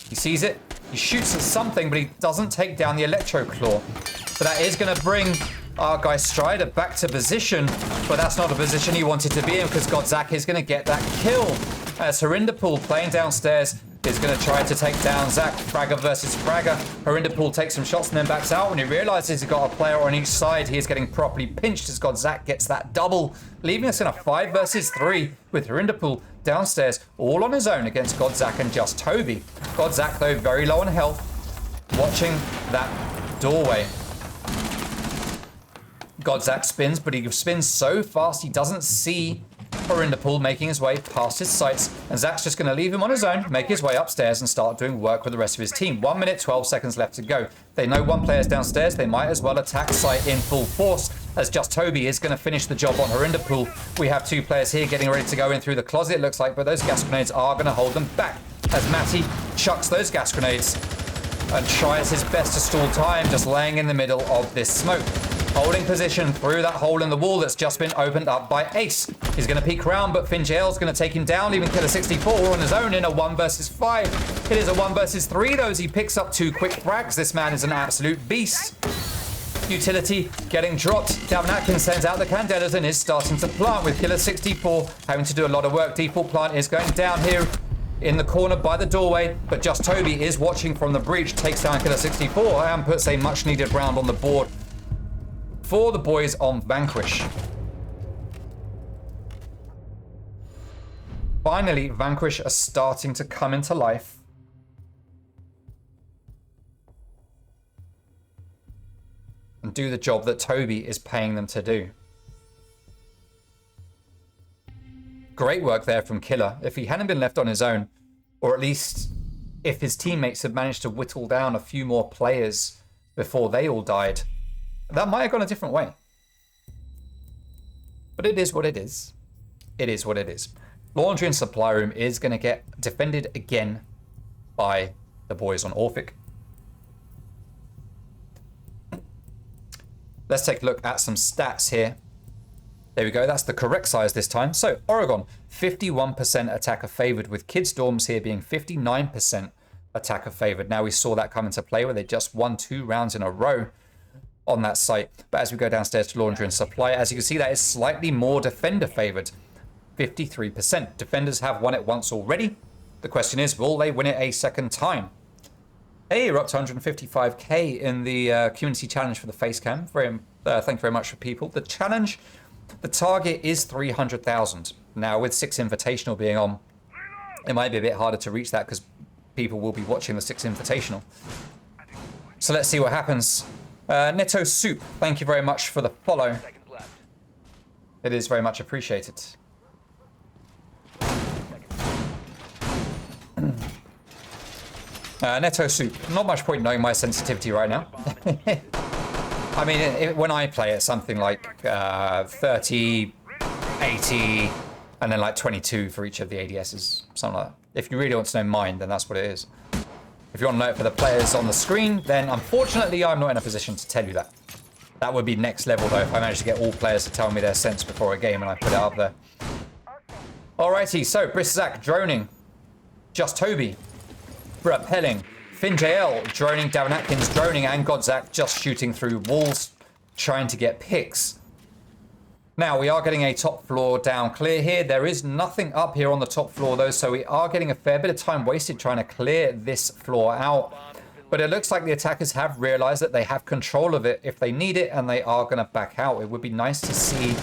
He sees it. He shoots at something, but he doesn't take down the electro claw. So that is going to bring our guy Strider back to position, but that's not a position he wanted to be in because Godzak is going to get that kill. As Harinderpool playing downstairs is going to try to take down Zach. Fragger versus Fragger. Harinderpool takes some shots and then backs out. When he realizes he's got a player on each side, he is getting properly pinched as Godzak gets that double, leaving us in a 5 versus 3 with Harinderpool downstairs all on his own against Godzak and just Toby. Godzak, though, very low on health, watching that doorway. Godzak spins, but he spins so fast he doesn't see Harinderpool making his way past his sights, and Zach's just going to leave him on his own, make his way upstairs and start doing work with the rest of his team. 1 minute, 12 seconds left to go. They know one player's downstairs. They might as well attack site in full force, as just Toby is going to finish the job on Harinderpool. We have 2 players here getting ready to go in through the closet, it looks like, but those gas grenades are going to hold them back as Matty chucks those gas grenades and tries his best to stall time, just laying in the middle of this smoke. Holding position through that hole in the wall that's just been opened up by Ace. He's going to peek around, but Finjail's going to take him down, leaving Killer 64 on his own in a 1 versus 5. It is a 1 versus 3, though, as he picks up 2 quick frags. This man is an absolute beast. Utility getting dropped. Davin Atkins sends out the Candelas and is starting to plant, with Killer 64 having to do a lot of work. Default plant is going down here in the corner by the doorway, but just Toby is watching from the breach, takes down Killer 64 and puts a much needed round on the board for the boys on Vanquish. Finally, Vanquish are starting to come into life. And do the job that Toby is paying them to do. Great work there from Killer. If he hadn't been left on his own, or at least if his teammates had managed to whittle down a few more players before they all died, that might have gone a different way. But it is what it is. It is what it is. Laundry and Supply Room is going to get defended again by the boys on Orphic. Let's take a look at some stats here. There we go. That's the correct size this time. So Oregon, 51% attacker favored, with Kids Dorms here being 59% attacker favored. Now we saw that come into play where they just won 2 rounds in a row on that site. But as we go downstairs to Laundry and Supply, as you can see, that is slightly more defender favored. 53%. Defenders have won it once already. The question is, will they win it a second time? Hey, you're up to 155k in the community challenge for the face cam. Thank you very much for people. The challenge, the target is 300,000. Now with 6 Invitational being on, it might be a bit harder to reach that because people will be watching the 6 Invitational. So let's see what happens. Netto Soup, thank you very much for the follow. It is very much appreciated. Netto Soup, not much point knowing my sensitivity right now. I mean, when I play it, something like 30, 80, and then like 22 for each of the ADSs, something like that. If you really want to know mine, then that's what it is. If you want to know it for the players on the screen, then unfortunately I'm not in a position to tell you that. That would be next level though, if I managed to get all players to tell me their sense before a game and I put it up there. Alrighty, so Brisszak droning, Just Toby, Rappelling, Finn JL droning, Davin Atkins droning, and Godzak just shooting through walls, trying to get picks. Now, we are getting a top floor down clear here. There is nothing up here on the top floor, though, so we are getting a fair bit of time wasted trying to clear this floor out. But it looks like the attackers have realized that they have control of it if they need it, and they are going to back out. It would be nice to see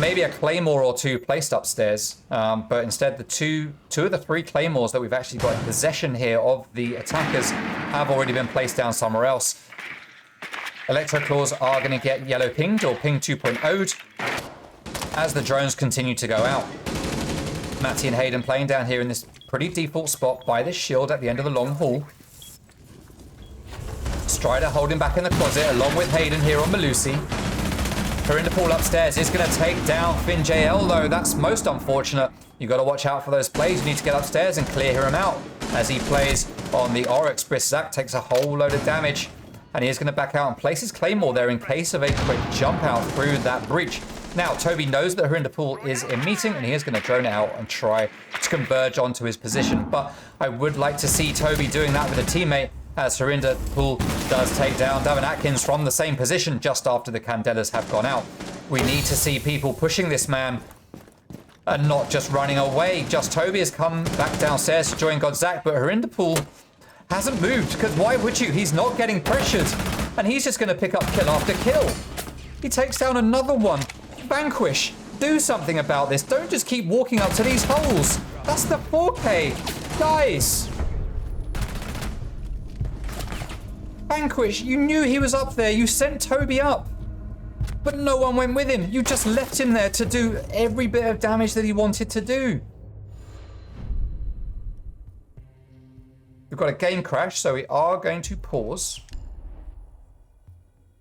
maybe a claymore or 2 placed upstairs, but instead the two of the 3 claymores that we've actually got in possession here of the attackers have already been placed down somewhere else. Electro Claws are going to get yellow pinged, or ping 2.0'd, as the drones continue to go out. Matty and Hayden playing down here in this pretty default spot by this shield at the end of the long hall. Strider holding back in the closet along with Hayden here on Malusi. Corinda Pool upstairs is going to take down Finn JL, though. That's most unfortunate. You've got to watch out for those plays. You need to get upstairs and clear him out as he plays on the R6XBPL. Brisszak takes a whole load of damage, and he is going to back out and place his claymore there in case of a quick jump out through that breach. Now, Toby knows that Corinda Pool is in meeting, and he is going to drone it out and try to converge onto his position. But I would like to see Toby doing that with a teammate, as Corinda Pool does take down Davin Atkins from the same position just after the Candelas have gone out. We need to see people pushing this man and not just running away. Just Toby has come back downstairs to join Godzak, but Corinda Pool hasn't moved, because why would you? He's not getting pressured, and he's just going to pick up kill after kill. He takes down another one. Vanquish, do something about this. Don't just keep walking up to these holes. That's the 4K. Guys. Vanquish, you knew he was up there. You sent Toby up. But no one went with him. You just left him there to do every bit of damage that he wanted to do. We've got a game crash, so we are going to pause.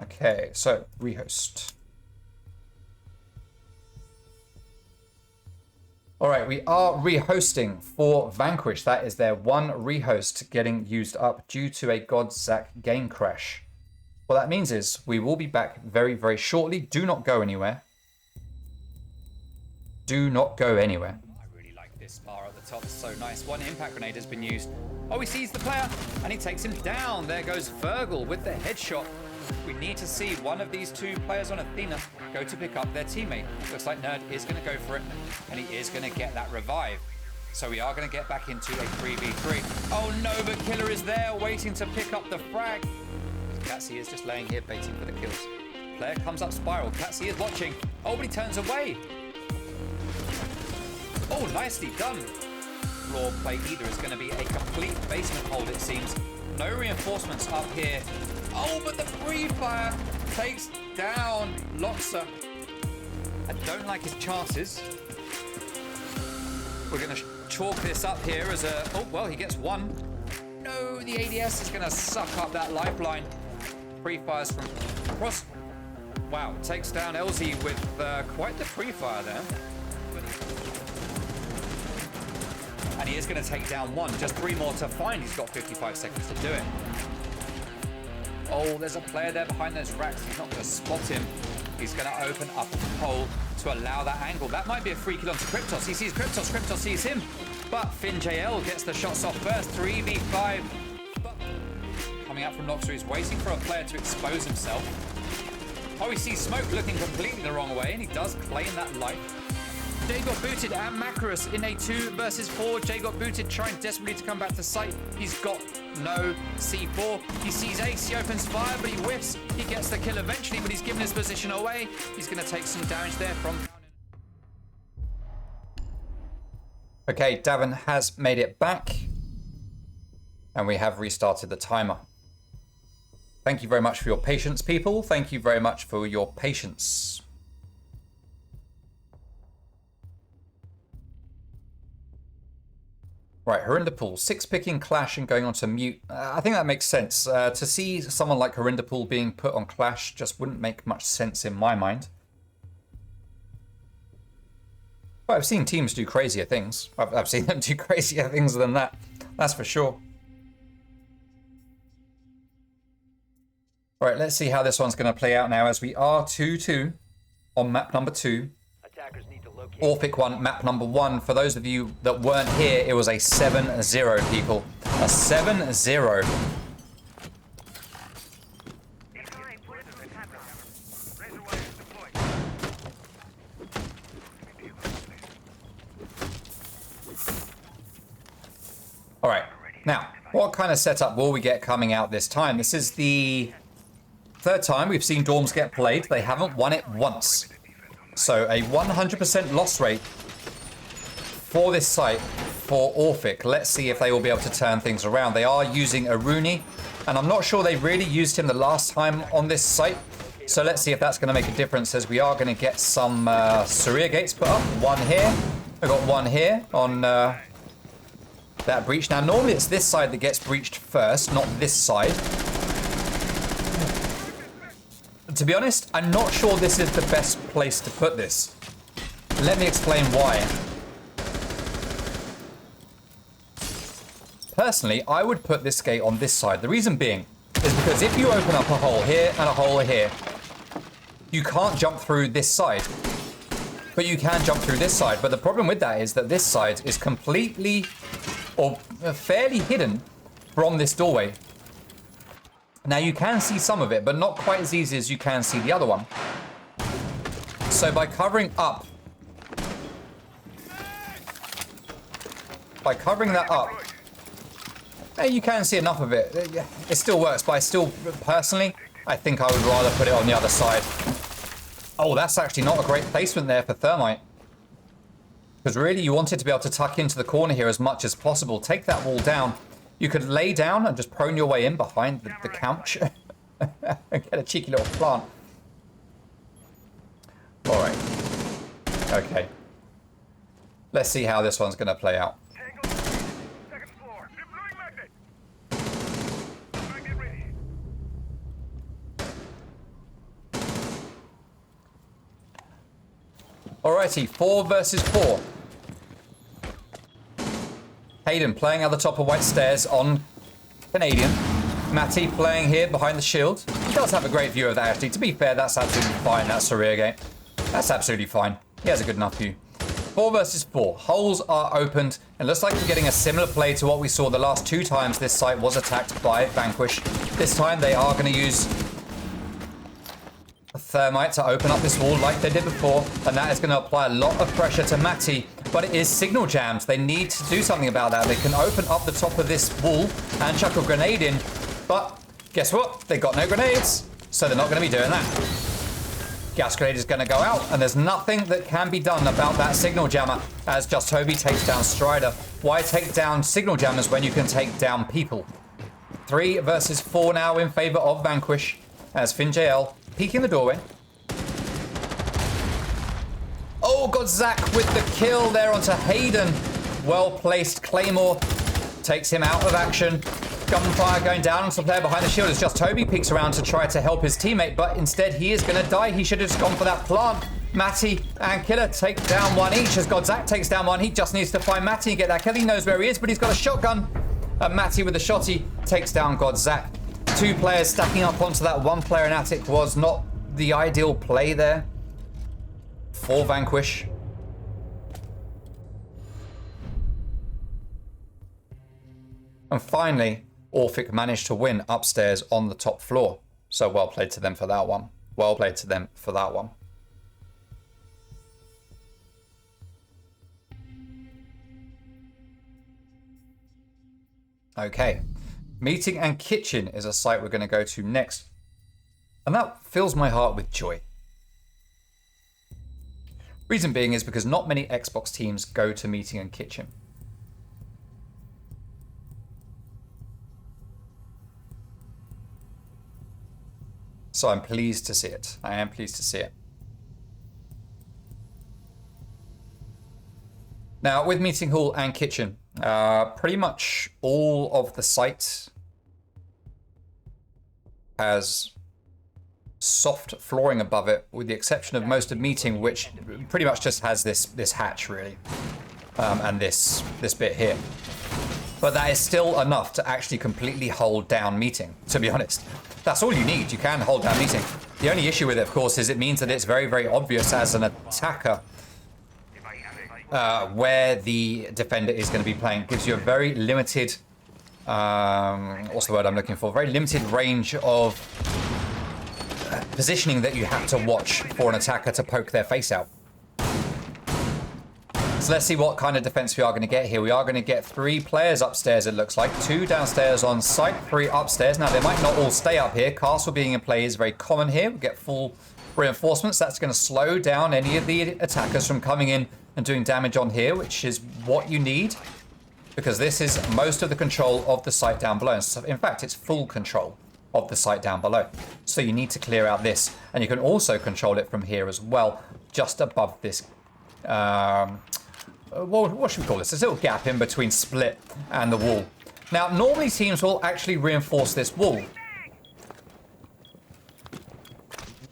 Okay, so rehost. All right, we are rehosting for Vanquish. That is their one rehost getting used up due to a Godzak game crash. What that means is we will be back very, very shortly. Do not go anywhere. Do not go anywhere. I really like this bar at the top. So nice. One impact grenade has been used. Oh, he sees the player and he takes him down. There goes Virgil with the headshot. We need to see one of these 2 players on Athena go to pick up their teammate. Looks like Nerd is going to go for it, and he is going to get that revive. So we are going to get back into a 3v3. Oh no, but Killer is there waiting to pick up the frag. Catsy is just laying here baiting for the kills. Player comes up spiral. Catsy is watching. Oh, but he turns away. Oh, nicely done. Floor plate either is going to be a complete basement hold, it seems. No reinforcements up here. Oh, but the pre-fire takes down Loxa. I don't like his chances. We're going to chalk this up here as a... Oh, well, he gets one. No, the ADS is going to suck up that lifeline. Pre-fires from across. Wow, takes down LZ with quite the pre-fire there. And he is going to take down one. Just 3 more to find. He's got 55 seconds to do it. Oh, there's a player there behind those racks. He's not going to spot him. He's going to open up a hole to allow that angle. That might be a free kill onto Cryptos. He sees Cryptos. Cryptos sees him. But FinJL gets the shots off first. 3v5. Coming out from Noxer. He's waiting for a player to expose himself. Oh, he sees Smoke looking completely the wrong way, and he does claim that life. Jay got booted and Macros in a 2 versus 4. Jay got booted, trying desperately to come back to site. He's got no C4. He sees Ace, he opens fire, but he whiffs. He gets the kill eventually, but he's given his position away. He's going to take some damage there from... Okay, Davin has made it back. And we have restarted the timer. Thank you very much for your patience, people. Thank you very much for your patience. Right, Harinderpool, 6-picking Clash and going on to mute. I think that makes sense. To see someone like Harinderpool being put on Clash just wouldn't make much sense in my mind. But I've seen teams do crazier things. I've seen them do crazier things than that. That's for sure. Right, let's see how this one's going to play out now as we are 2-2 on map number 2. Orphic 1, map number 1. For those of you that weren't here, it was a 7-0, people. A 7-0. All right, now, what kind of setup will we get coming out this time? This is the 3rd time we've seen Dorms get played. They haven't won it once. So a 100% loss rate for this site for Orphic. Let's see if they will be able to turn things around. They are using Aruni, and I'm not sure they really used him the last time on this site. So let's see if that's going to make a difference, as we are going to get some Saria gates put up. One here. We've got one here on that breach. Now, normally it's this side that gets breached first, not this side. To be honest, I'm not sure this is the best place to put this. Let me explain why. Personally, I would put this gate on this side. The reason being is because if you open up a hole here and a hole here, you can't jump through this side. But you can jump through this side. But the problem with that is that this side is completely or fairly hidden from this doorway. Now, you can see some of it, but not quite as easy as you can see the other one. So by covering up, that up, you can see enough of it. It still works, but personally, I think I would rather put it on the other side. Oh, that's actually not a great placement there for Thermite. Because really, you wanted to be able to tuck into the corner here as much as possible. Take that wall down. You could lay down and just prone your way in behind the couch and get a cheeky little plant. All right. Okay. Let's see how this one's going to play out. Alrighty, 4 versus 4. Hayden playing at the top of White Stairs on Canadian. Matty playing here behind the shield. He does have a great view of that, actually. To be fair, that's absolutely fine. That's a rear gate. That's absolutely fine. He has a good enough view. 4 versus 4. Holes are opened. It looks like we're getting a similar play to what we saw the last 2 times this site was attacked by Vanquish. This time they are going to use a Thermite to open up this wall like they did before, and that is going to apply a lot of pressure to Matty, but it is signal jammed. They need to do something about that. They can open up the top of this wall and chuck a grenade in, but guess what? They got no grenades, so they're not going to be doing that. Gas grenade is going to go out, and there's nothing that can be done about that signal jammer as Just Toby takes down Strider. Why take down signal jammers when you can take down people? 3 versus 4 now in favor of Vanquish as FinJL peeking the doorway. Oh, got Zach with the kill there onto Hayden. Well-placed Claymore takes him out of action. Gunfire going down onto the player behind the shield as Just Toby peeks around to try to help his teammate, but instead he is going to die. He should have just gone for that plant. Matty and Killer take down one each as Godzak takes down one. He just needs to find Matty and get that kill. He knows where he is, but he's got a shotgun. And Matty with the shotty takes down Godzak. 2 players stacking up onto that 1 player in Attic was not the ideal play there for Vanquish. And finally, Orphic managed to win upstairs on the top floor. So well played to them for that one. Well played to them for that one. Okay. Meeting and Kitchen is a site we're going to go to next. And that fills my heart with joy. Reason being is because not many Xbox teams go to Meeting and Kitchen. So I'm pleased to see it. I am pleased to see it. Now, with Meeting Hall and Kitchen, pretty much all of the site has soft flooring above it, with the exception of most of Meeting, which pretty much just has this hatch, really, and this bit here. But that is still enough to actually completely hold down Meeting, to be honest. That's all you need. You can hold down Meeting. The only issue with it, of course, is it means that it's very, very obvious as an attacker where the defender is going to be playing. It gives you a very limited, what's the word I'm looking for? Very limited range of positioning that you have to watch for an attacker to poke their face out. So let's see what kind of defense we are going to get here. We are going to get 3 players upstairs, it looks like. 2 downstairs on site, 3 upstairs. Now, they might not all stay up here. Castle being in play is very common here. We get full reinforcements. That's going to slow down any of the attackers from coming in and doing damage on here, which is what you need, because this is most of the control of the site down below. So in fact, it's full control of the site down below. So you need to clear out this. And you can also control it from here as well, just above this what should we call this? This little gap in between split and the wall. Now, normally teams will actually reinforce this wall,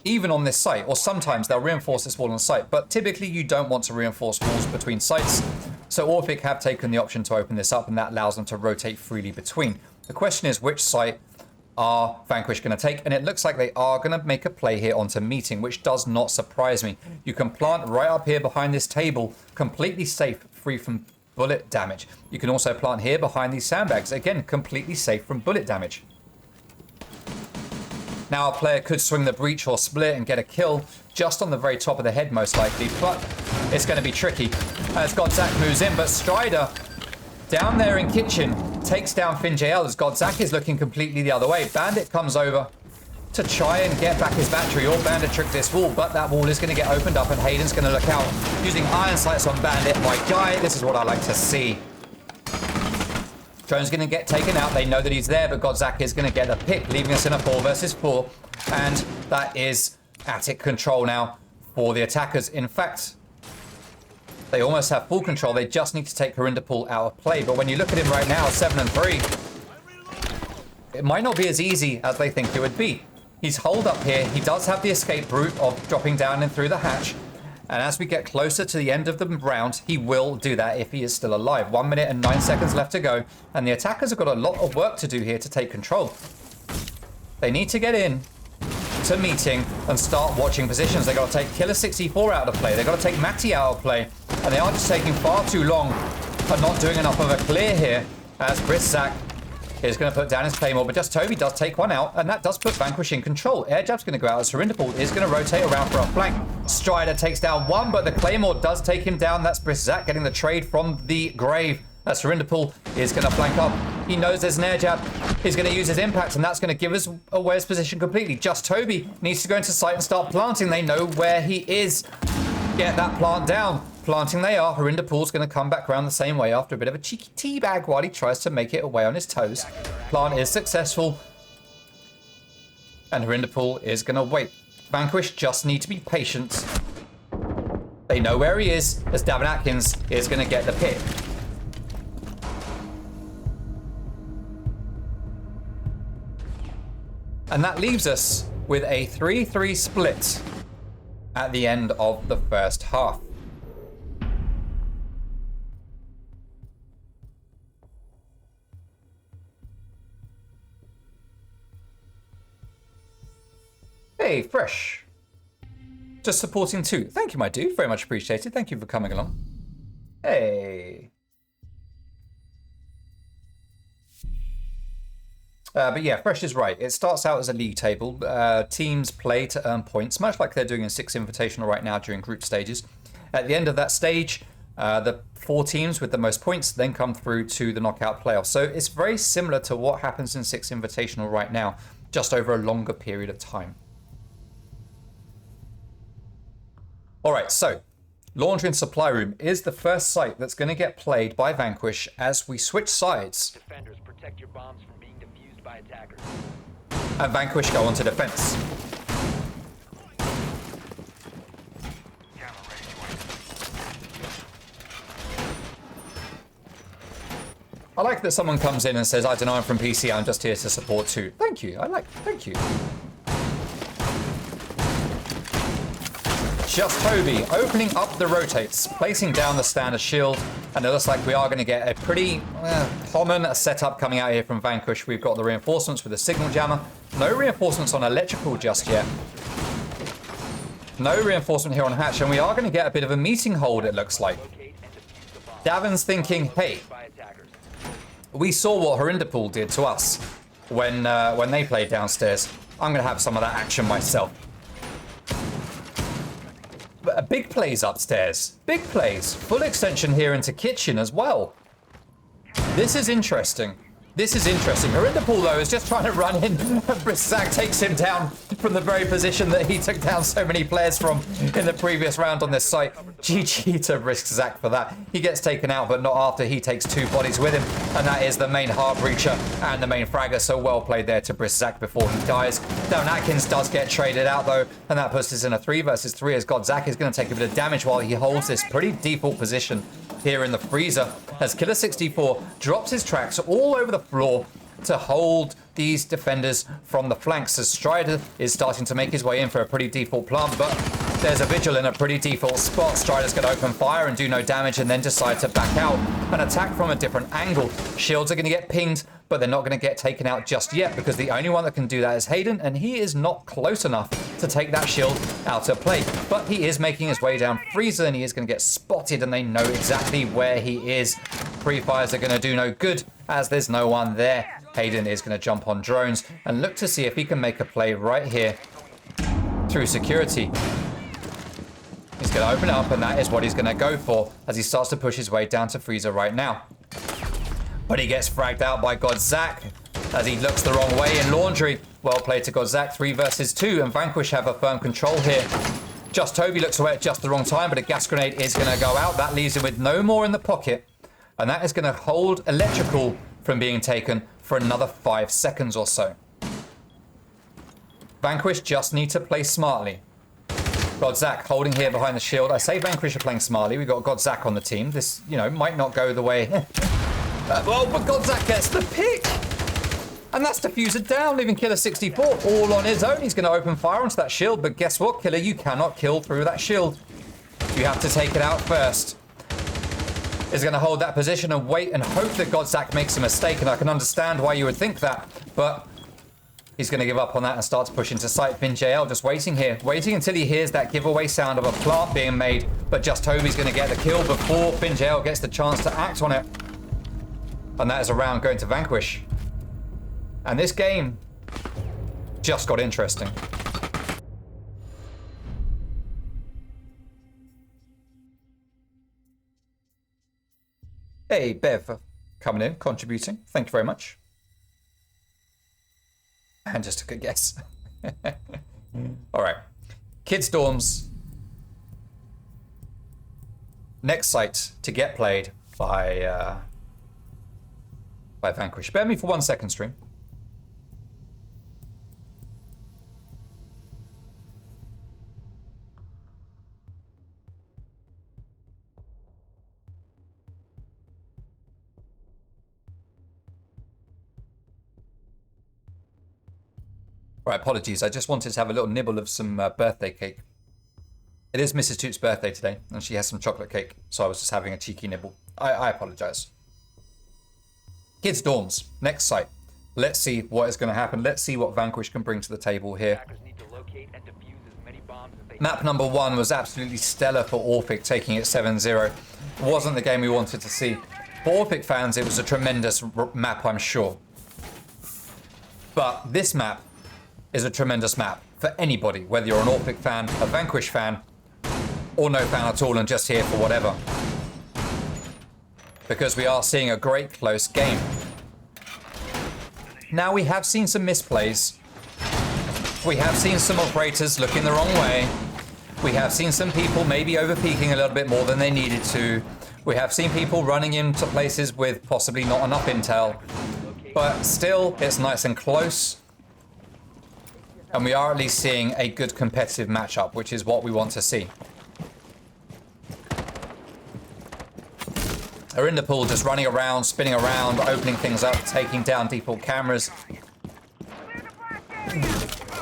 even on this site, or sometimes they'll reinforce this wall on site, but typically you don't want to reinforce walls between sites. So Orphic have taken the option to open this up, and that allows them to rotate freely between. The question is, which site are Vanquish going to take? And it looks like they are going to make a play here onto Meeting, which does not surprise me. You can plant right up here behind this table, completely safe, free from bullet damage. You can also plant here behind these sandbags, again, completely safe from bullet damage. Now a player could swing the breach or split and get a kill just on the very top of the head, most likely, but it's going to be tricky as Godzak moves in. But Strider down there in Kitchen takes down FinJL as Godzak is looking completely the other way. Bandit comes over to try and get back his battery, or Bandit trick this wall, but that wall is going to get opened up and Hayden's going to look out using iron sights on Bandit. My guy, this is what I like to see. Drone's going to get taken out. They know that he's there, but Godzak is going to get the pick, leaving us in a 4 versus 4. And that is Attic control now for the attackers. In fact, they almost have full control. They just need to take Harinderpool out of play. But when you look at him right now, 7 and 3, it might not be as easy as they think it would be. He's holed up here. He does have the escape route of dropping down and through the hatch. And as we get closer to the end of the round, he will do that if he is still alive. 1 minute and 9 seconds left to go. And the attackers have got a lot of work to do here to take control. They need to get in to Meeting and start watching positions. They got to take Killer 64 out of play. They got to take Matty out of play. And they are just taking far too long and not doing enough of a clear here as Brizzak is going to put down his Claymore, but Just Toby does take one out, and that does put Vanquish in control. Air Jab's going to go out as Harinderpool is going to rotate around for a flank. Strider takes down one, but the Claymore does take him down. That's Brizzak getting the trade from the grave As Herinderpool is going to flank up. He knows there's an air jab. He's going to use his impact, and that's going to give us away his position completely. Just Toby needs to go into sight and start planting. They know where he is. Get that plant down. Planting they are. Herinderpool's going to come back around the same way after a bit of a cheeky teabag while he tries to make it away on his toes. Plant is successful. And Herinderpool is going to wait. Vanquish just need to be patient. They know where he is, as Davin Atkins is going to get the pick. And that leaves us with a 3-3 split at the end of the first half. Hey, Fresh. Just supporting too. Thank you, my dude. Very much appreciated. Thank you for coming along. Hey. But yeah, Fresh is right. It starts out as a league table. Teams play to earn points, much like they're doing in Six Invitational right now during group stages. At the end of that stage, the 4 teams with the most points then come through to the knockout playoffs. So it's very similar to what happens in Six Invitational right now, just over a longer period of time. All right, so Laundry and Supply Room is the first site that's going to get played by Vanquish as we switch sides. Defenders, protect your bombs from being defused by attackers. And Vanquish go onto defense. I like that someone comes in and says, I don't know, I'm from PC, I'm just here to support too. Thank you, thank you. Just Toby opening up the rotates, placing down the standard shield, and it looks like we are going to get a pretty common setup coming out here from Vanquish. We've got the reinforcements with the signal jammer. No reinforcements on electrical just yet. No reinforcement here on hatch, and we are going to get a bit of a meeting hold, it looks like. Davin's thinking, hey, we saw what Herinderpool did to us when they played downstairs. I'm going to have some of that action myself. Big plays upstairs. Big plays. Full extension here into kitchen as well. This is interesting. This is interesting. Herinderpool, though, is just trying to run in. Briskzak takes him down from the very position that he took down so many players from in the previous round on this site. GG to Briskzak for that. He gets taken out, but not after he takes 2 bodies with him. And that is the main hard breacher and the main fragger. So well played there to Briskzak before he dies. Davin Atkins does get traded out, though. And that puts us in a 3 versus 3 as Godzak is going to take a bit of damage while he holds this pretty default position here in the freezer, as Killer64 drops his tracks all over the floor to hold these defenders from the flanks, as Strider is starting to make his way in for a pretty default plant, but there's a Vigil in a pretty default spot. Strider's going to open fire and do no damage and then decide to back out and attack from a different angle. Shields are going to get pinged, but they're not going to get taken out just yet because the only one that can do that is Hayden, and he is not close enough to take that shield out of play. But he is making his way down freezer, and he is going to get spotted, and they know exactly where he is. Pre-fires are going to do no good as there's no one there. Hayden is going to jump on drones and look to see if he can make a play right here through security. He's going to open up, and that is what he's going to go for as he starts to push his way down to freezer right now. But he gets fragged out by Godzak as he looks the wrong way in Laundry. Well played to Godzak, 3 versus 2, and Vanquish have a firm control here. Just Toby looks away at just the wrong time, but a gas grenade is going to go out. That leaves him with no more in the pocket, and that is going to hold electrical from being taken for another 5 seconds or so. Vanquish just need to play smartly. Godzak holding here behind the shield. I say Vanquish are playing smartly. We've got Godzak on the team. This, might not go the way... well, but Godzak gets the pick. And that's Diffuser down, leaving Killer64 all on his own. He's going to open fire onto that shield, but guess what, Killer? You cannot kill through that shield. You have to take it out first. He's going to hold that position and wait and hope that Godzak makes a mistake, and I can understand why you would think that, but he's going to give up on that and start to push into sight. FinJL just waiting here, waiting until he hears that giveaway sound of a plant being made, but just Toby's going to get the kill before FinJL gets the chance to act on it. And that is a round going to Vanquish. And this game just got interesting. Hey, Bev, coming in, contributing. Thank you very much. And just a good guess. All right. Kids' dorms. Next site to get played by Vanquish. Bear me for 1 second, stream. All right, apologies. I just wanted to have a little nibble of some birthday cake. It is Mrs. Toot's birthday today, and she has some chocolate cake, so I was just having a cheeky nibble. I apologize. Kids' dorms, next site. Let's see what is going to happen. Let's see what Vanquish can bring to the table here. Map number 1 was absolutely stellar for Orphic, taking it 7-0. Wasn't the game we wanted to see. For Orphic fans, it was a tremendous map, I'm sure. But this map is a tremendous map for anybody, whether you're an Orphic fan, a Vanquish fan, or no fan at all and just here for whatever. Because we are seeing a great close game. Now, we have seen some misplays. We have seen some operators looking the wrong way. We have seen some people maybe overpeaking a little bit more than they needed to. We have seen people running into places with possibly not enough intel. But still, it's nice and close. And we are at least seeing a good competitive matchup, which is what we want to see. They're in the pool, just running around, spinning around, opening things up, taking down default cameras.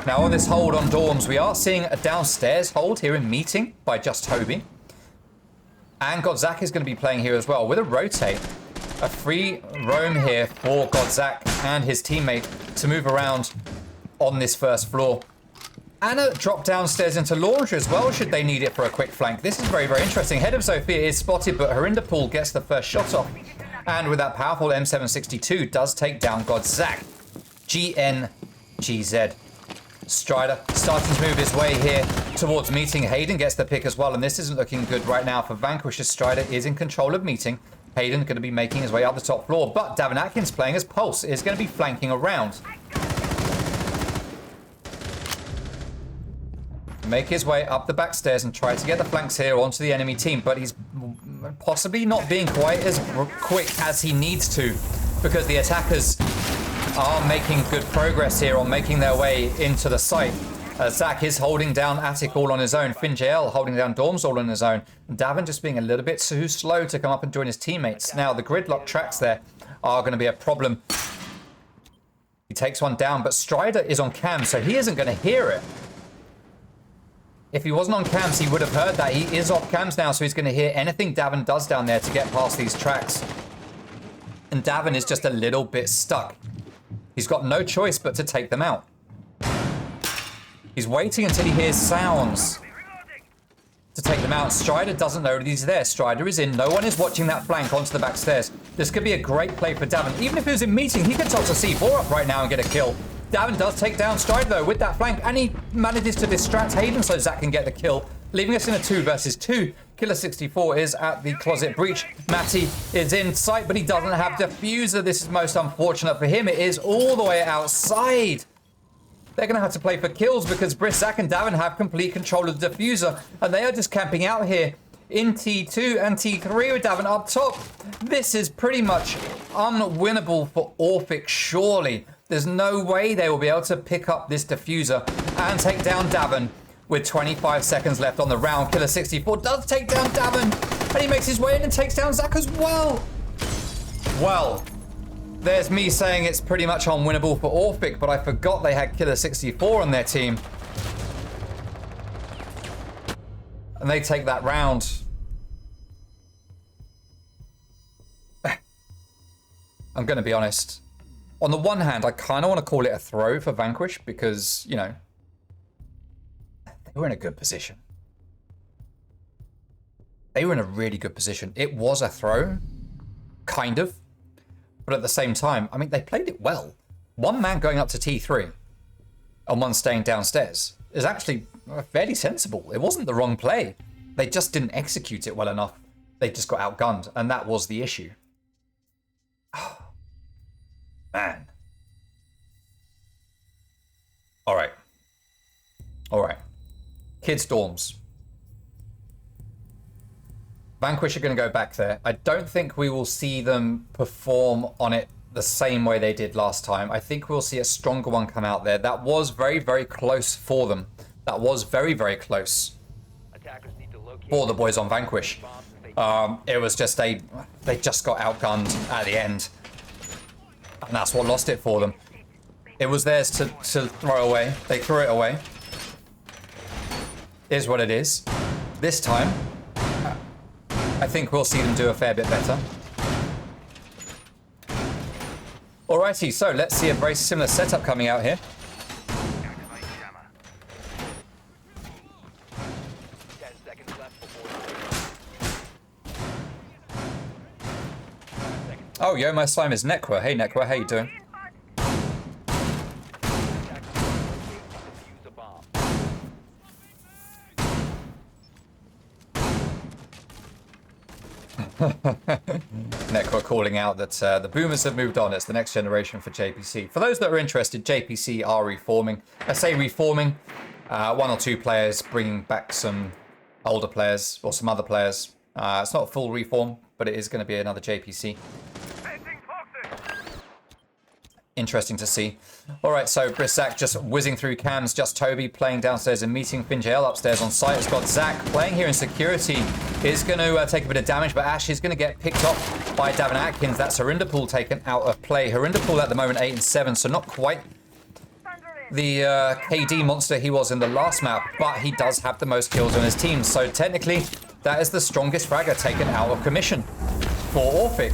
Now on this hold on dorms, we are seeing a downstairs hold here in meeting by Just Toby. And Godzak is going to be playing here as well with a rotate. A free roam here for Godzak and his teammate to move around on this first floor. And a drop downstairs into launcher as well, should they need it for a quick flank. This is very, very interesting. Head of Sophia is spotted, but Harinder Pool gets the first shot off. And with that powerful M762, does take down Godzak. GNGZ. Strider starting to move his way here towards meeting. Hayden gets the pick as well, and this isn't looking good right now for Vanquish. Strider is in control of meeting. Hayden going to be making his way up the top floor, but Davin Atkins playing as Pulse is going to be flanking around. Make his way up the back stairs and try to get the flanks here onto the enemy team, but he's possibly not being quite as quick as he needs to, because the attackers are making good progress here on making their way into the site. Zach is holding down Attic all on his own. FinJL holding down Dorms all on his own. Davin just being a little bit too slow to come up and join his teammates. Now, the gridlock tracks there are going to be a problem. He takes one down, but Strider is on cam, so he isn't going to hear it. If he wasn't on cams, he would have heard that. He is off cams now, so he's going to hear anything Davin does down there to get past these tracks. And Davin is just a little bit stuck. He's got no choice but to take them out. He's waiting until he hears sounds to take them out. Strider doesn't know that he's there. Strider is in. No one is watching that flank onto the back stairs. This could be a great play for Davin. Even if he was in meeting, he could toss a C4 up right now and get a kill. Davin does take down Strider, though, with that flank, and he manages to distract Hayden so Zach can get the kill, leaving us in a 2 versus 2. Killer 64 is at the closet breach. Matty is in sight, but he doesn't have diffuser. This is most unfortunate for him. It is all the way outside. They're going to have to play for kills because Briss, Zach, and Davin have complete control of the diffuser, and they are just camping out here in T2 and T3 with Davin up top. This is pretty much unwinnable for Orphic, surely. There's no way they will be able to pick up this diffuser and take down Davin with 25 seconds left on the round. Killer 64 does take down Davin, and he makes his way in and takes down Zach as well. Well, there's me saying it's pretty much unwinnable for Orphic, but I forgot they had Killer 64 on their team. And they take that round. I'm going to be honest. On the one hand, I kind of want to call it a throw for Vanquish because, you know, they were in a good position. They were in a really good position. It was a throw, kind of. But at the same time, I mean, they played it well. One man going up to T3 and one staying downstairs is actually fairly sensible. It wasn't the wrong play. They just didn't execute it well enough. They just got outgunned, and that was the issue. Man. All right. All right. Kids' dorms. Vanquish are going to go back there. I don't think we will see them perform on it the same way they did last time. I think we'll see a stronger one come out there. That was very, very close for them. That was very, very close for the boys on Vanquish. It was just they just got outgunned at the end. And that's what lost it for them. It was theirs to throw away. They threw it away. Is what it is. This time, I think we'll see them do a fair bit better. Alrighty, so let's see a very similar setup coming out here. Oh, yo, my slime is Nekwa. Hey, Nekwa, how you doing? Nekwa calling out that the boomers have moved on. It's the next generation for JPC. For those that are interested, JPC are reforming. I say reforming. One or two players bringing back some older players or some other players. It's not a full reform, but it is going to be another JPC. Interesting to see. All right, so Brisak just whizzing through cams. Just Toby playing downstairs and meeting FinJL upstairs on site. It's got Zach playing here in security. Is going to take a bit of damage, but Ash is going to get picked off by Davin Atkins. That's Harinderpool taken out of play. Harinderpool at the moment 8 and 7, so not quite the KD monster he was in the last map, but he does have the most kills on his team. So technically, that is the strongest fragger taken out of commission for Orphic.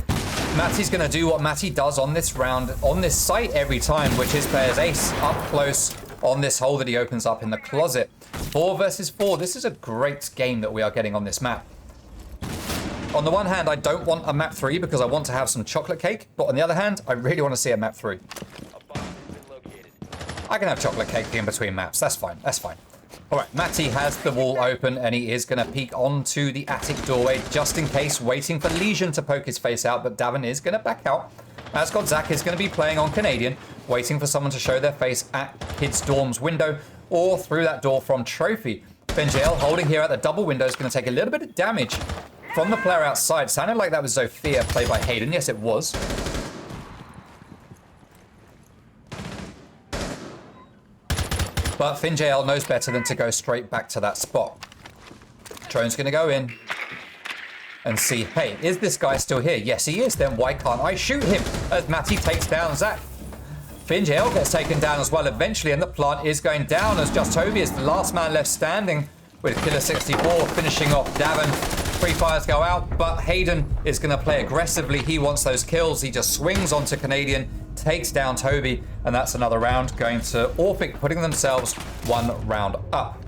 Matty's going to do what Matty does on this round, on this site every time, which is play his ace up close on this hole that he opens up in the closet. 4 versus 4. This is a great game that we are getting on this map. On the one hand, I don't want a map 3 because I want to have some chocolate cake, but on the other hand, I really want to see a map 3. I can have chocolate cake in between maps. That's fine. That's fine. All right, Matty has the wall open and he is going to peek onto the attic doorway just in case, waiting for Legion to poke his face out, but Davin is going to back out. As God Zach is going to be playing on Canadian, waiting for someone to show their face at Kids Dorm's window or through that door from Trophy. FinJL holding here at the double window is going to take a little bit of damage from the player outside. Sounded like that was Zofia played by Hayden. Yes, it was. But FinJL knows better than to go straight back to that spot. Drone's going to go in and see, hey, is this guy still here? Yes, he is. Then why can't I shoot him? As Matty takes down Zach. FinJL gets taken down as well eventually, and the plant is going down as Just Toby is the last man left standing with Killer 64 finishing off Davin. Free fires go out, but Hayden is going to play aggressively. He wants those kills. He just swings onto Canadian, takes down Toby, and that's another round going to Orphic, putting themselves 1 round up.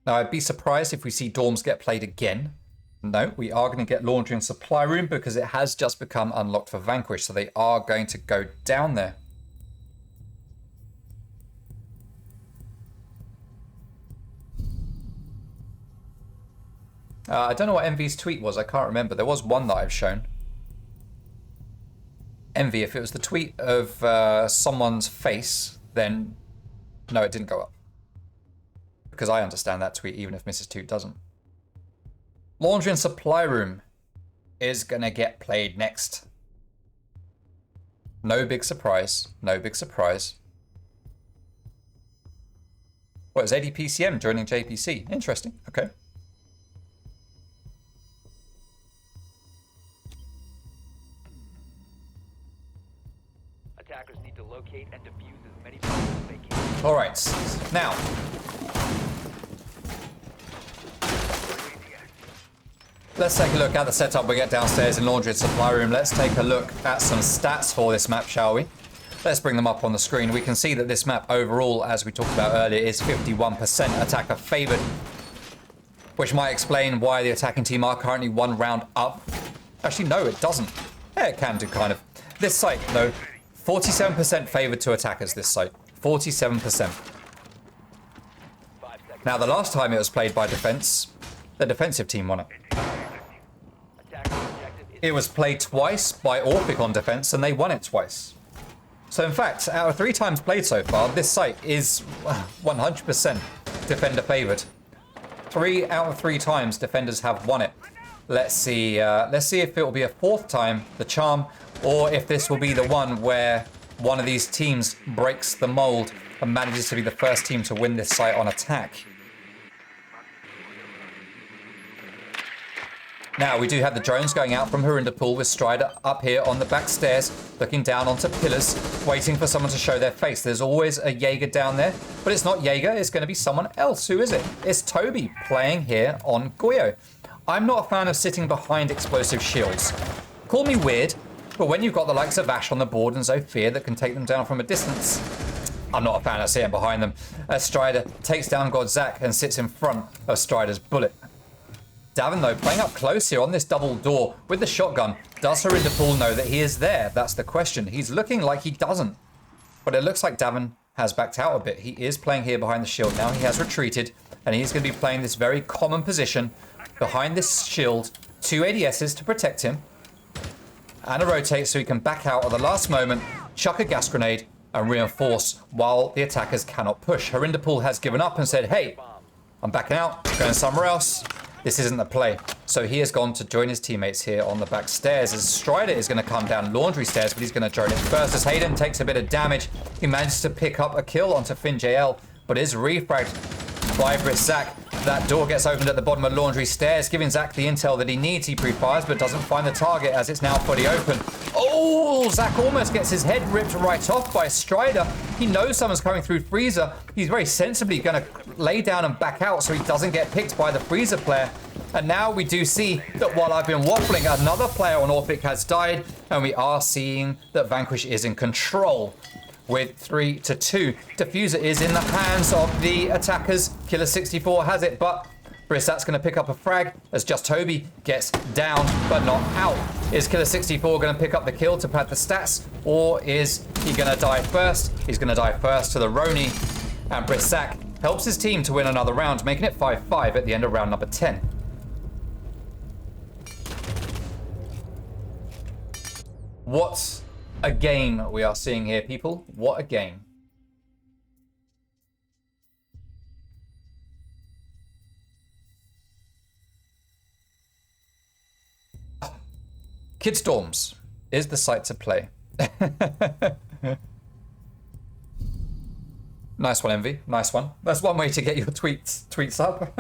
Now, I'd be surprised if we see Dorms get played again. No, we are going to get Laundry and Supply Room because it has just become unlocked for Vanquish, so they are going to go down there. I don't know what Envy's tweet was. I can't remember. There was one that I've shown. Envy, if it was the tweet of someone's face, then no, it didn't go up. Because I understand that tweet, even if Mrs. Toot doesn't. Laundry and Supply Room is going to get played next. No big surprise. No big surprise. What, is ADPCM joining JPC? Interesting. Okay. Attackers need to locate and defuse as many bombs as they can. All right. Now, let's take a look at the setup we get downstairs in Laundry and Supply Room. Let's take a look at some stats for this map, shall we? Let's bring them up on the screen. We can see that this map overall, as we talked about earlier, is 51% attacker favored, which might explain why the attacking team are currently 1 round up. Actually, no, it doesn't. Yeah, it can do, kind of. This site, though, 47% favored to attackers, this site. 47%. Now, the last time it was played by defense, The defensive team won it. Attacker objective is It was played twice by Orphic on defense, and they won it twice. So in fact, out of 3 times played so far, this site is 100% defender favored. 3 out of 3 times defenders have won it. Let's see if it will be a 4th time, the charm, or if this will be the one where one of these teams breaks the mold and manages to be the first team to win this site on attack. Now, we do have the drones going out from Pool with Strider up here on the back stairs, looking down onto pillars, waiting for someone to show their face. There's always a Jaeger down there, but it's not Jaeger, it's going to be someone else. Who is it? It's Toby playing here on Goyo. I'm not a fan of sitting behind explosive shields. Call me weird, but when you've got the likes of Ash on the board and Zofia that can take them down from a distance, I'm not a fan of sitting behind them. As Strider takes down Godzak and sits in front of Strider's bullet. Davin, though, playing up close here on this double door with the shotgun. Does Pool know that he is there? That's the question. He's looking like he doesn't. But it looks like Davin has backed out a bit. He is playing here behind the shield now. He has retreated, and he's going to be playing this very common position behind this shield. 2 ADSs to protect him. And a rotate so he can back out at the last moment, chuck a gas grenade, and reinforce while the attackers cannot push. Pool has given up and said, hey, I'm backing out, going somewhere else. This isn't the play. So he has gone to join his teammates here on the back stairs as Strider is going to come down laundry stairs, but he's going to drone it first as Hayden takes a bit of damage. He manages to pick up a kill onto Finn JL, but is refragged by Zach. That door gets opened at the bottom of laundry stairs, giving Zach the intel that he needs. He pre-fires, but doesn't find the target as it's now fully open. Oh, Zach almost gets his head ripped right off by Strider. He knows someone's coming through Freezer. He's very sensibly going to lay down and back out so he doesn't get picked by the Freezer player. And now we do see that while I've been waffling, another player on Orphic has died, and we are seeing that Vanquish is in control. With 3-2. Diffuser is in the hands of the attackers. Killer 64 has it, but Brissat's going to pick up a frag as Just Toby gets down, but not out. Is Killer 64 going to pick up the kill to pad the stats, or is he going to die first? He's going to die first to the Roni, and Brissac helps his team to win another round, making it 5-5 at the end of round number 10. What a game we are seeing here, people. What a game. Kids Dorms is the site to play. Nice one, Envy. Nice one. That's one way to get your tweets up.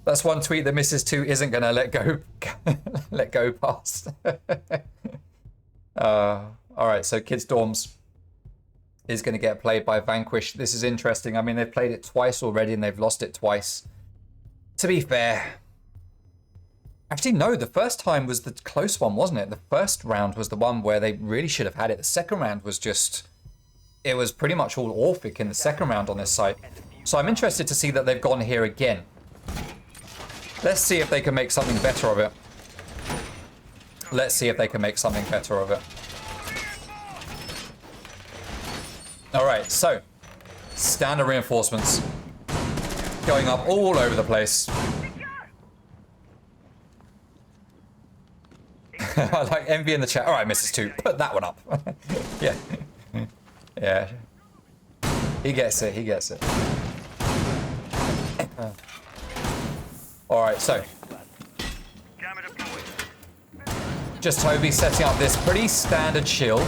That's one tweet that Mrs. 2 isn't going to let go past. All right, so Kids Dorms is going to get played by Vanquish. This is interesting. I mean, they've played it twice already and they've lost it twice. To be fair, actually, no, the first time was the close one, wasn't it? The first round was the one where they really should have had it. The second round was just, it was pretty much all Orphic in the second round on this site. So I'm interested to see that they've gone here again. Let's see if they can make something better of it. Let's see if they can make something better of it. All right, so standard reinforcements going up all over the place. I like Envy in the chat. All right, Mrs. 2, put that one up. Yeah. Yeah. He gets it, he gets it. All right, so just Toby setting up this pretty standard shield.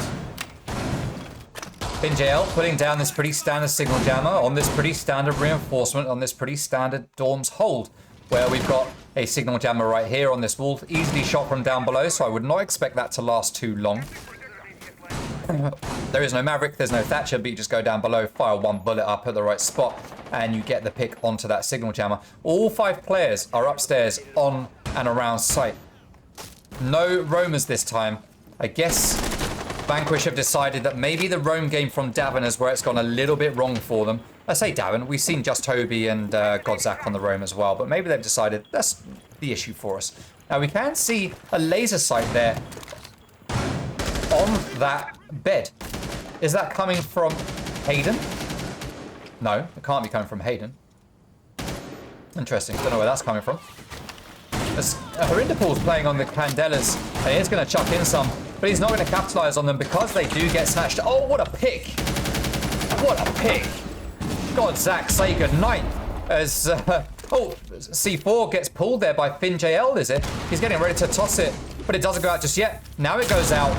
FinJL putting down this pretty standard signal jammer on this pretty standard reinforcement on this pretty standard Dorms hold, where we've got a signal jammer right here on this wall, easily shot from down below, so I would not expect that to last too long. There is no Maverick, there's no Thatcher, but you just go down below, fire one bullet up at the right spot, and you get the pick onto that signal jammer. All 5 players are upstairs on and around site. No roamers this time. I guess Vanquish have decided that maybe the roam game from Davin is where it's gone a little bit wrong for them. I say Davin, we've seen Just Toby and Godzak on the roam as well, but maybe they've decided that's the issue for us. Now we can see a laser sight there on that bed. Is that coming from Hayden? No, it can't be coming from Hayden. Interesting. Don't know where that's coming from. Horindipal's playing on the Candelas, and he's going to chuck in some, but he's not going to capitalize on them because they do get snatched. Oh, what a pick! What a pick! God, Zach, say goodnight. As C4 gets pulled there by FinnJL, is it? He's getting ready to toss it, but it doesn't go out just yet. Now it goes out,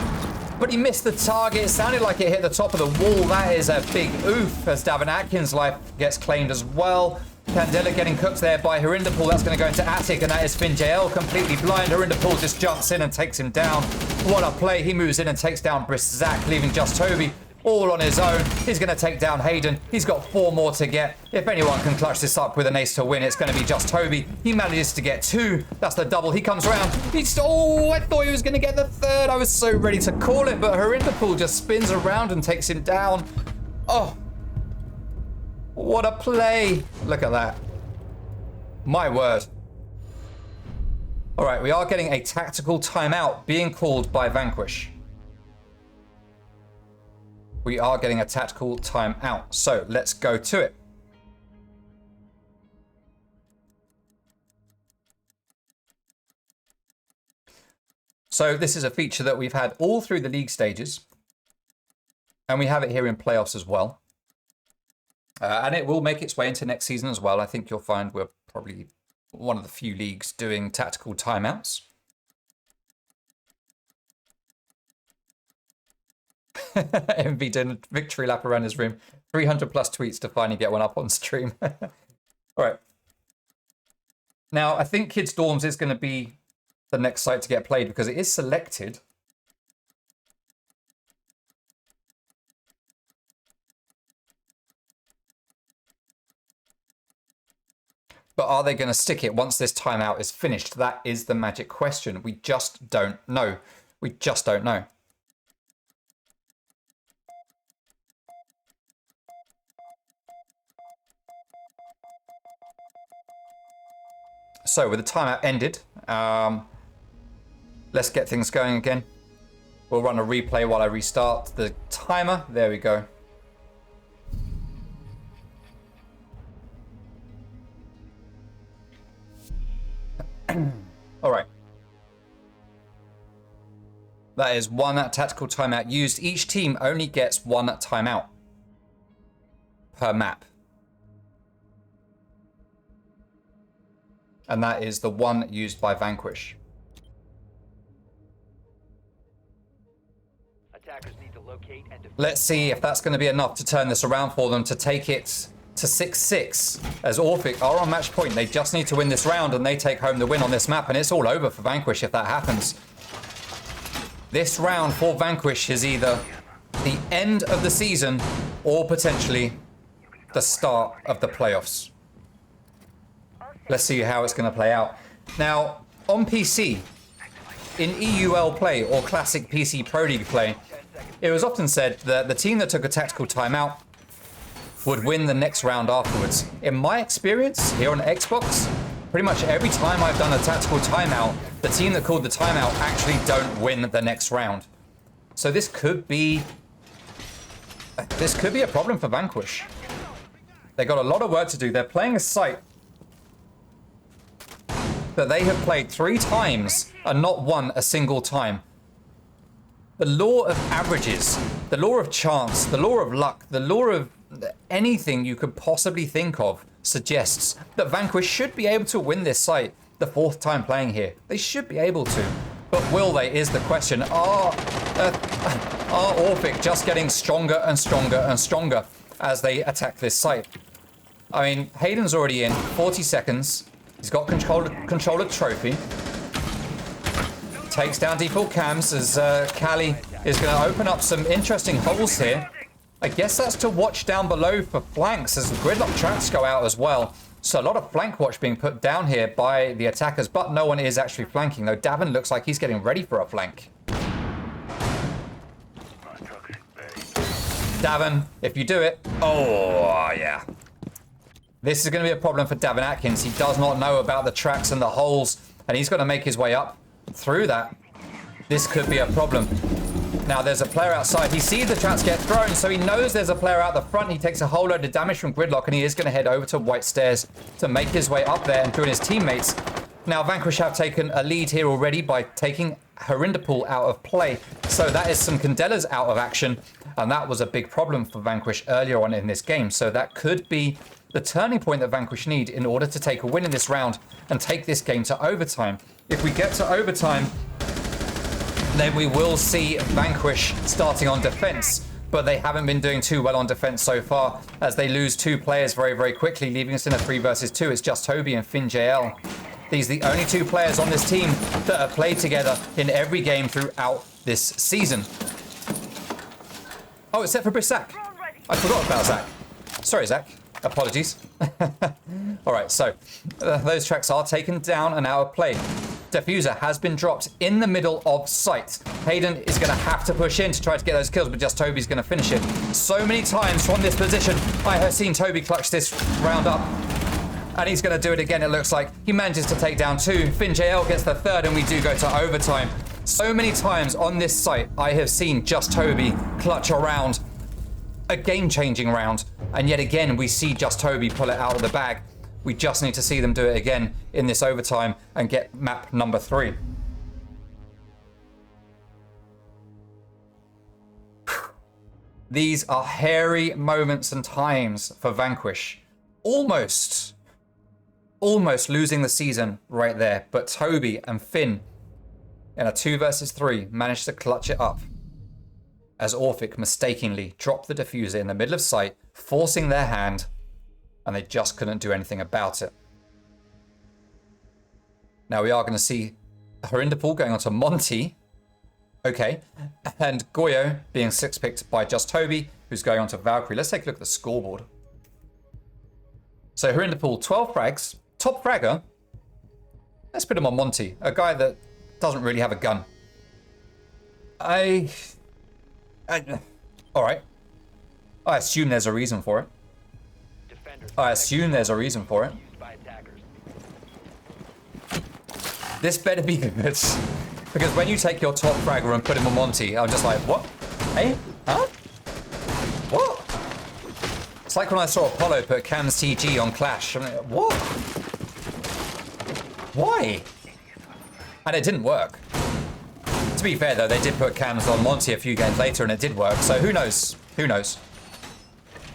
but he missed the target. It sounded like it hit the top of the wall. That is a big oof as Davin Atkins' life gets claimed as well. Candela getting cooked there by Horindipal. That's going to go into Attic, and that is FinnJL completely blind. Horindipal just jumps in and takes him down. What a play. He moves in and takes down Brisk Zach, leaving just Toby all on his own. He's going to take down Hayden. He's got 4 more to get. If anyone can clutch this up with an ace to win, it's going to be just Toby. He manages to get 2. That's the double. He comes around. Oh, I thought he was going to get the 3rd. I was so ready to call it, but Horindipal just spins around and takes him down. Oh, what a play. Look at that. My word. All right, we are getting a tactical timeout being called by Vanquish. We are getting a tactical timeout. So let's go to it. So this is a feature that we've had all through the league stages. And we have it here in playoffs as well. And it will make its way into next season as well. I think you'll find we're probably one of the few leagues doing tactical timeouts. MV doing a victory lap around his room. 300 plus tweets to finally get one up on stream. All right. Now, I think Kids Dorms is going to be the next site to get played because it is selected. But are they going to stick it once this timeout is finished? That is the magic question. We just don't know. We just don't know. So with the timeout ended, let's get things going again. We'll run a replay while I restart the timer. There we go. All right. That is 1 tactical timeout used. Each team only gets 1 timeout per map. And that is the one used by Vanquish. Attackers need to locate and defend. Let's see if that's going to be enough to turn this around for them to take it to 6-6 as Orphic are on match point. They just need to win this round and they take home the win on this map, and it's all over for Vanquish if that happens. This round for Vanquish is either the end of the season or potentially the start of the playoffs. Let's see how it's going to play out. Now, on PC, in EUL play or classic PC Pro League play, it was often said that the team that took a tactical timeout would win the next round afterwards. In my experience here on Xbox, pretty much every time I've done a tactical timeout, the team that called the timeout actually don't win the next round. So this could be a problem for Vanquish. They got a lot of work to do. They're playing a site that they have played 3 times and not won a single time. The law of averages, the law of chance, the law of luck, the law of anything you could possibly think of suggests that Vanquish should be able to win this site the 4th time playing here. They should be able to. But will they is the question. Are Orphic just getting stronger and stronger and stronger as they attack this site? I mean, Hayden's already in 40 seconds. He's got controller trophy. Takes down default cams as Kafe is going to open up some interesting holes here. I guess that's to watch down below for flanks as the gridlock tracks go out as well. So a lot of flank watch being put down here by the attackers, but no one is actually flanking, though Davin looks like he's getting ready for a flank. Davin, if you do it, oh yeah. This is going to be a problem for Davin Atkins. He does not know about the tracks and the holes, and he's got to make his way up through that. This could be a problem. Now there's a player outside. He sees the traps get thrown, so he knows there's a player out the front. He takes a whole load of damage from Gridlock, and he is going to head over to White Stairs to make his way up there and join his teammates. Now Vanquish have taken a lead here already by taking Harinderpool out of play. So that is some Candelas out of action, and that was a big problem for Vanquish earlier on in this game. So that could be the turning point that Vanquish need in order to take a win in this round and take this game to overtime. If we get to overtime, then we will see Vanquish starting on defense, but they haven't been doing too well on defense so far as they lose 2 players very, very quickly, leaving us in a 3 versus 2. It's just Toby and Finn JL. These are the only 2 players on this team that have played together in every game throughout this season. Oh, except for Zach. I forgot about Zach. Sorry, Zach. Apologies. All right, so those tracks are taken down and out of play. Diffuser has been dropped in the middle of sight. Hayden is going to have to push in to try to get those kills, but just Toby's going to finish it. So many times from this position, I have seen Toby clutch this round up. And he's going to do it again, it looks like. He manages to take down 2. Finn JL gets the 3rd, and we do go to overtime. So many times on this site, I have seen just Toby clutch around a game-changing round. And yet again, we see just Toby pull it out of the bag. We just need to see them do it again in this overtime and get map number 3. These are hairy moments and times for Vanquish. Almost losing the season right there. But Toby and Finn in a 2 versus 3 managed to clutch it up as Orphic mistakenly dropped the diffuser in the middle of sight, forcing their hand, and they just couldn't do anything about it. Now we are going to see Harinderpool going on to Monty. Okay. And Goyo being 6-picked by just Toby, who's going on to Valkyrie. Let's take a look at the scoreboard. So Harinderpool, 12 frags. Top fragger. Let's put him on Monty, a guy that doesn't really have a gun. All right. I assume there's a reason for it. This better be good. Because when you take your top fragger and put him on Monty, I'm just like, what? Hey? Huh? What? It's like when I saw Apollo put Cam's TG on Clash. I'm like, what? Why? And it didn't work. To be fair though, they did put Cams on Monty a few games later and it did work, so who knows? Who knows?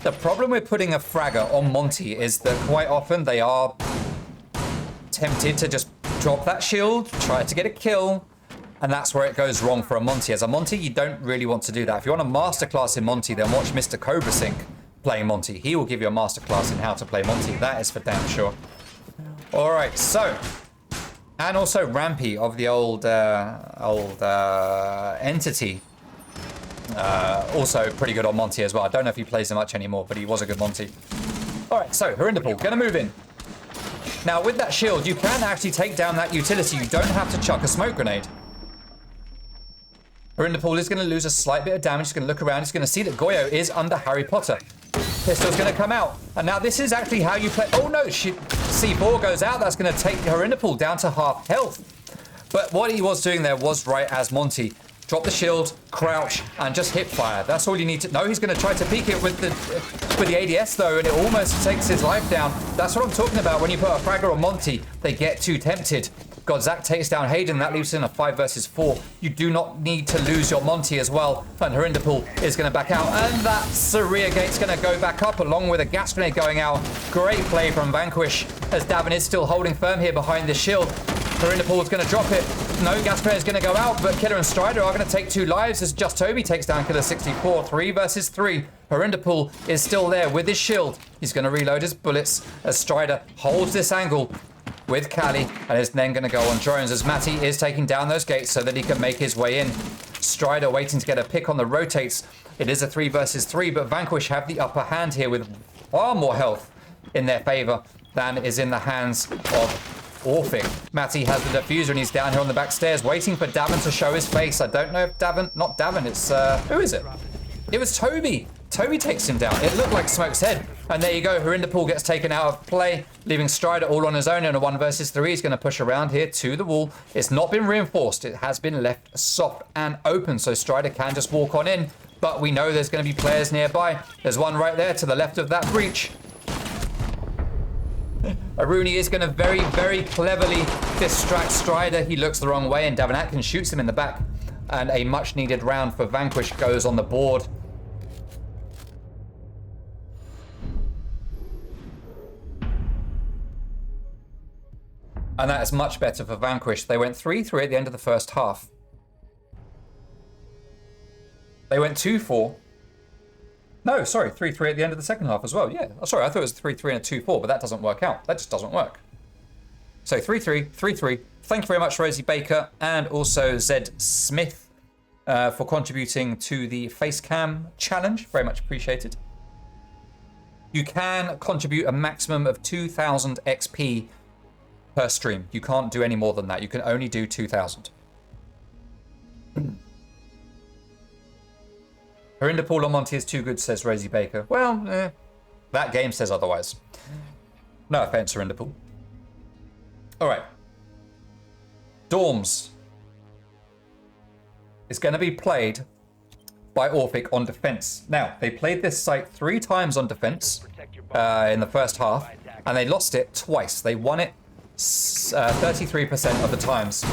The problem with putting a fragger on Monty is that quite often they are tempted to just drop that shield, try to get a kill, and that's where it goes wrong for a Monty. As a Monty, you don't really want to do that. If you want a masterclass in Monty, then watch Mr. Cobra Sync playing Monty. He will give you a masterclass in how to play Monty. That is for damn sure. All right, so... And also Rampy of the old Entity. Also pretty good on Monty as well. I don't know if he plays him much anymore, but he was a good Monty. All right, so Harinderpool, gonna move in. Now with that shield, you can actually take down that utility. You don't have to chuck a smoke grenade. Harinderpool is gonna lose a slight bit of damage. He's gonna look around. He's gonna see that Goyo is under Harry Potter. Pistol's gonna come out. And now this is actually how you play. Oh no, C4 goes out. That's gonna take Harinderpool down to half health. But what he was doing there was right as Monty. Drop the shield, crouch, and just hip fire. That's all you need to know. He's going to try to peek it with the ADS though, and it almost takes his life down. That's what I'm talking about when you put a fragger on Monty. They get too tempted. God, Zach takes down Hayden. That leaves in a 5 versus 4. You do not need to lose your Monty as well. And Harinderpool is going to back out. And that Saria gate's going to go back up along with a gas grenade going out. Great play from Vanquish as Davin is still holding firm here behind the shield. Harinderpool is going to drop it. No, gas grenade is going to go out, but Killer and Strider are going to take 2 lives as just Toby takes down Killer 64. 3 versus 3. Harinderpool is still there with his shield. He's going to reload his bullets as Strider holds this angle with Callie and is then going to go on drones as Matty is taking down those gates so that he can make his way in. Strider waiting to get a pick on the rotates. It is a 3 versus 3, but Vanquish have the upper hand here with far more health in their favor than is in the hands of Orphic. Matty has the diffuser and he's down here on the back stairs waiting for Davin to show his face. I don't know if not Davin, it's, who is it? It was Toby. Toby takes him down. It looked like Smoke's head. And there you go. Harinderpool gets taken out of play, leaving Strider all on his own in a 1 versus 3. He's going to push around here to the wall. It's not been reinforced. It has been left soft and open, so Strider can just walk on in. But we know there's going to be players nearby. There's one right there to the left of that breach. Aruni is going to very, very cleverly distract Strider. He looks the wrong way, and Davin Atkins shoots him in the back. And a much-needed round for Vanquish goes on the board. And that is much better for Vanquish. They went 3-3 at the end of the first half. They went 2-4. No, sorry, 3-3 at the end of the second half as well. Yeah, sorry, I thought it was 3-3 and a 2-4, but that doesn't work out. That just doesn't work. So 3-3, 3-3. Thank you very much, Rosie Baker, and also Zed Smith for contributing to the Facecam challenge. Very much appreciated. You can contribute a maximum of 2,000 XP per stream. You can't do any more than that. You can only do 2,000. Harinderpool on Monty is too good, says Rosie Baker. Well, that game says otherwise. No offense, Harinderpool. All right. Dorms is going to be played by Orphic on defense. Now, they played this site 3 times on defense in the first half, and they lost it twice. They won it 33% of the times.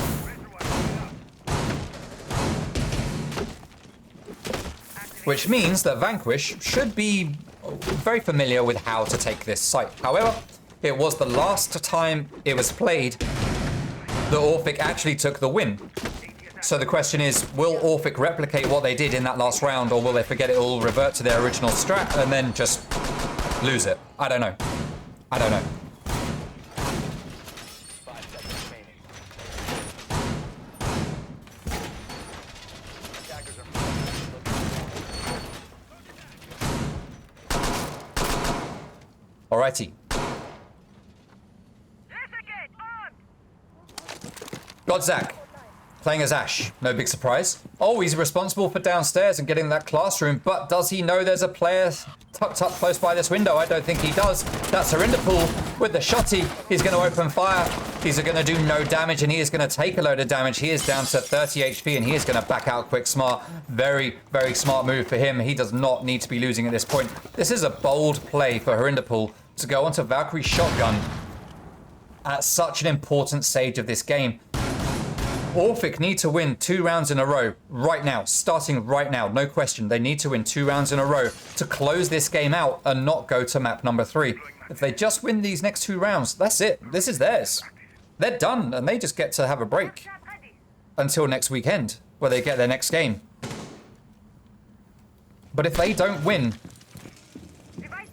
Which means that Vanquish should be very familiar with how to take this site. However, it was the last time it was played that Orphic actually took the win. So the question is, will Orphic replicate what they did in that last round, or will they forget it all, revert to their original strat, and then just lose it? I don't know. I don't know. Alrighty. Godzak, playing as Ash. No big surprise. Oh, he's responsible for downstairs and getting that classroom, but does he know there's a player tucked up close by this window? I don't think he does. That's Harinderpool with the shotty. He's going to open fire. He's going to do no damage, and he is going to take a load of damage. He is down to 30 HP, and he is going to back out quick smart. Very, very smart move for him. He does not need to be losing at this point. This is a bold play for Harinderpool to go onto Valkyrie's shotgun at such an important stage of this game. Orphic need to win 2 rounds in a row right now, starting right now, no question. They need to win 2 rounds in a row to close this game out and not go to map number 3. If they just win these next 2 rounds, that's it. This is theirs. They're done, and they just get to have a break until next weekend, where they get their next game. But if they don't win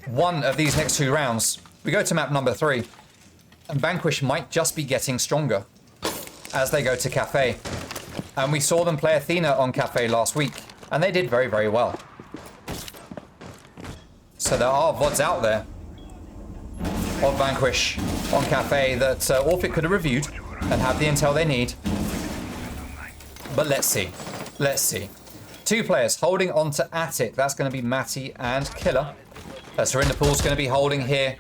1 of these next 2 rounds, we go to map number 3, and Vanquish might just be getting stronger as they go to Kafe. And we saw them play Athena on Kafe last week, and they did very, very well. So there are VODs out there of Vanquish on Kafe that Orphic could have reviewed and have the intel they need. But let's see. Let's see. 2 players holding on to Attic. That's going to be Matty and Killer. Harinderpool's going to be holding here.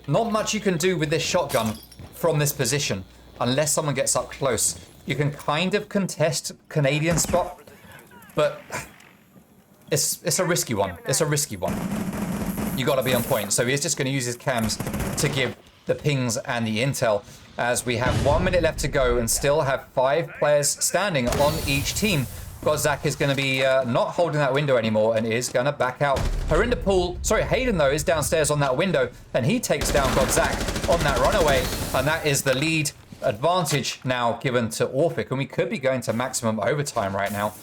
Not much you can do with this shotgun from this position unless someone gets up close. You can kind of contest Canadian spot, but it's a risky one. It's a risky one. You got to be on point. So he's just going to use his cams to give the pings and the intel, as we have 1 minute left to go and still have 5 players standing on each team. Godzak is going to be not holding that window anymore and is going to back out. Hayden, though, is downstairs on that window, and he takes down Godzak on that runaway, and that is the lead advantage now given to Orphic, and we could be going to maximum overtime right now.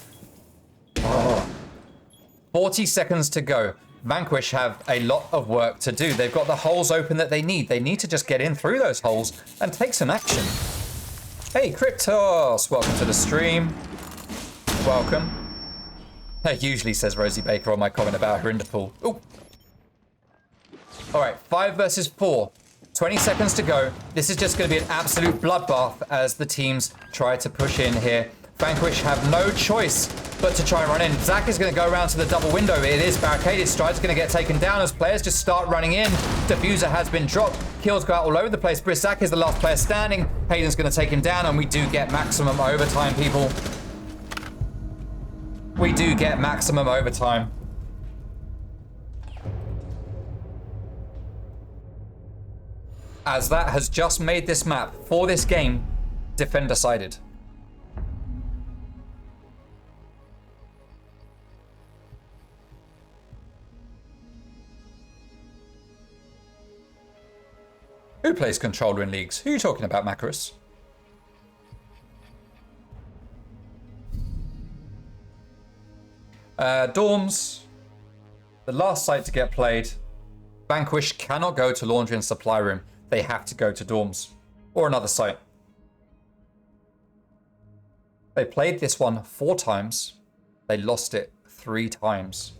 40 seconds to go. Vanquish have a lot of work to do. They've got the holes open that they need. They need to just get in through those holes and take some action. Hey, Kryptos, welcome to the stream. Welcome. Usually, says Rosie Baker on my comment about Harinderpool. Ooh. All right, 5 versus 4. 20 seconds to go. This is just going to be an absolute bloodbath as the teams try to push in here. Vanquish have no choice but to try and run in. Zach is going to go around to the double window. It is barricaded. Stride's going to get taken down as players just start running in. Diffuser has been dropped. Kills go out all over the place. Zach is the last player standing. Hayden's going to take him down, and we do get maximum overtime, people. We do get maximum overtime. As that has just made this map for this game defender-sided. Who plays controller in leagues? Who are you talking about, Macarus? Dorms. The last site to get played. Vanquish cannot go to laundry and supply room. They have to go to dorms. Or another site. They played this one 4 times. They lost it 3 times.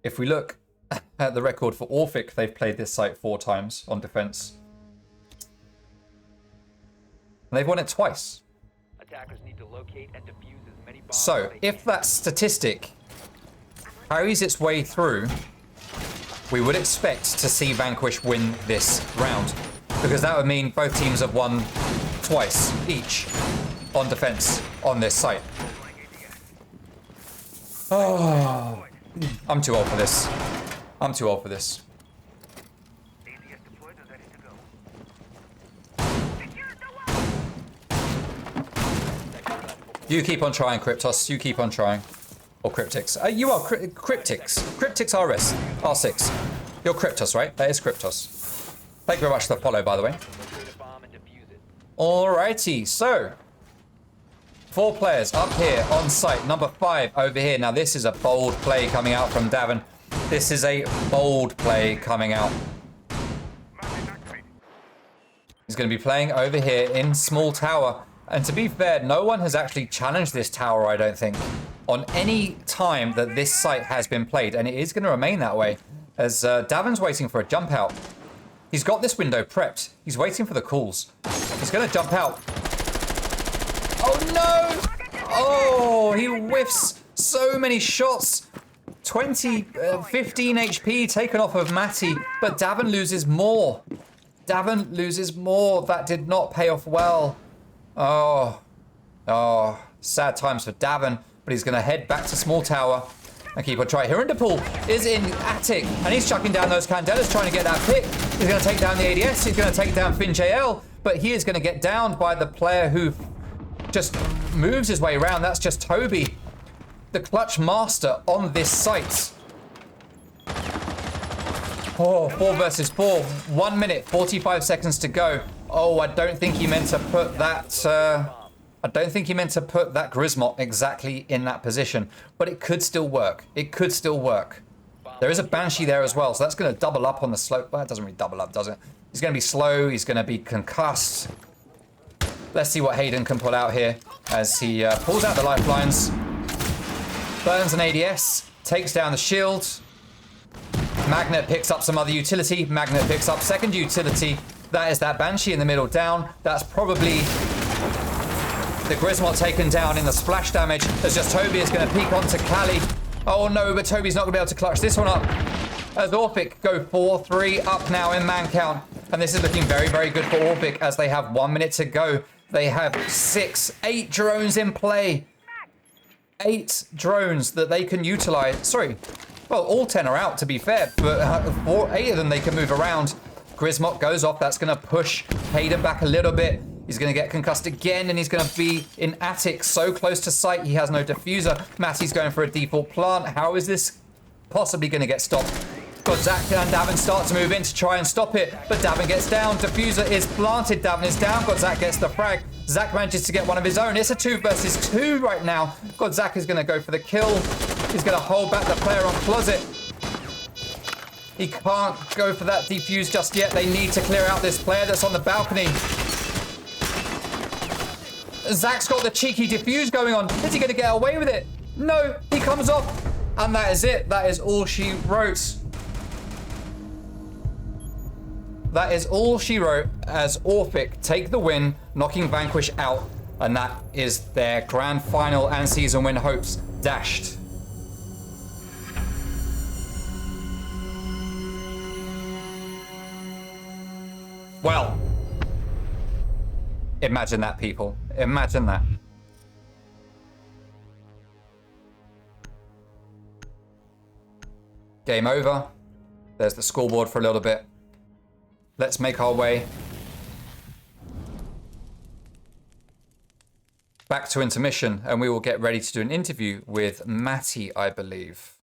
If we look at the record for Orphic, they've played this site 4 times on defense. And they've won it twice. Attackers need to locate and defuse as many bombs So, as they if can. that statistic carries its way through, we would expect to see Vanquish win this round. Because that would mean both teams have won twice each on defense on this site. Oh, I'm too old for this. I'm too old for this. You keep on trying, Cryptos. You keep on trying. Or Cryptix. You are Cryptix. Cryptix RS. R6. You're Cryptos, right? That is Cryptos. Thank you very much for the follow, by the way. Locate a bomb and defuse it. Alrighty, so 4 players up here on site. Number 5 over here. Now this is a bold play coming out from Davin. This is a bold play coming out. He's going to be playing over here in small tower. And to be fair, no one has actually challenged this tower, I don't think, on any time that this site has been played. And it is going to remain that way as Davin's waiting for a jump out. He's got this window prepped. He's waiting for the calls. He's going to jump out. Oh, no! Oh, he whiffs so many shots. 15 HP taken off of Matty, but Davin loses more. Davin loses more. That did not pay off well. Oh, sad times for Davin, but he's going to head back to small tower and keep on trying. Hirundapool is in attic, and he's chucking down those candelas, trying to get that pick. He's going to take down the ADS. He's going to take down FinJL, but he is going to get downed by the player who just moves his way around. That's just Toby, the clutch master on this site. Oh, 4 versus 4. 1 minute, 45 seconds to go. Oh, I don't think he meant to put that. I don't think he meant to put that Grismot exactly in that position, but it could still work. It could still work. There is a Banshee there as well, so that's going to double up on the slope. Well, it doesn't really double up, does it? He's going to be slow. He's going to be concussed. Let's see what Hayden can pull out here as he pulls out the lifelines. Burns an ADS, takes down the shield. Magnet picks up some other utility. Magnet picks up second utility. That is that Banshee in the middle down. That's probably the Grismot taken down in the splash damage. As just Toby is going to peek onto Cali. Oh no, but Toby's not going to be able to clutch this one up. As Orphic go 4-3 up now in man count. And this is looking very, very good for Orphic as they have 1 minute to go. They have 8 drones in play. 8 drones that they can utilize. Sorry. Well, all 10 are out, to be fair, but 8 of them they can move around. Grismot goes off. That's going to push Hayden back a little bit. He's going to get concussed again, and he's going to be in attic, so close to sight. He has no diffuser. Matty's going for a default plant. How is this possibly going to get stopped? Got Zach and Davin start to move in to try and stop it, but Davin gets down. Diffuser is planted. Davin is down. God, Zach gets the frag. Zach manages to get one of his own. It's a 2 versus 2 right now. God, Zach is going to go for the kill. He's going to hold back the player on Closet. He can't go for that defuse just yet. They need to clear out this player that's on the balcony. Zach's got the cheeky defuse going on. Is he going to get away with it? No, he comes off. And that is it. That is all she wrote. that is all she wrote as Orphic take the win, knocking Vanquish out. And that is their grand final and season win hopes dashed. Well, imagine that, people. Imagine that. Game over. There's the scoreboard for a little bit. Let's make our way back to intermission, and we will get ready to do an interview with Matty, I believe.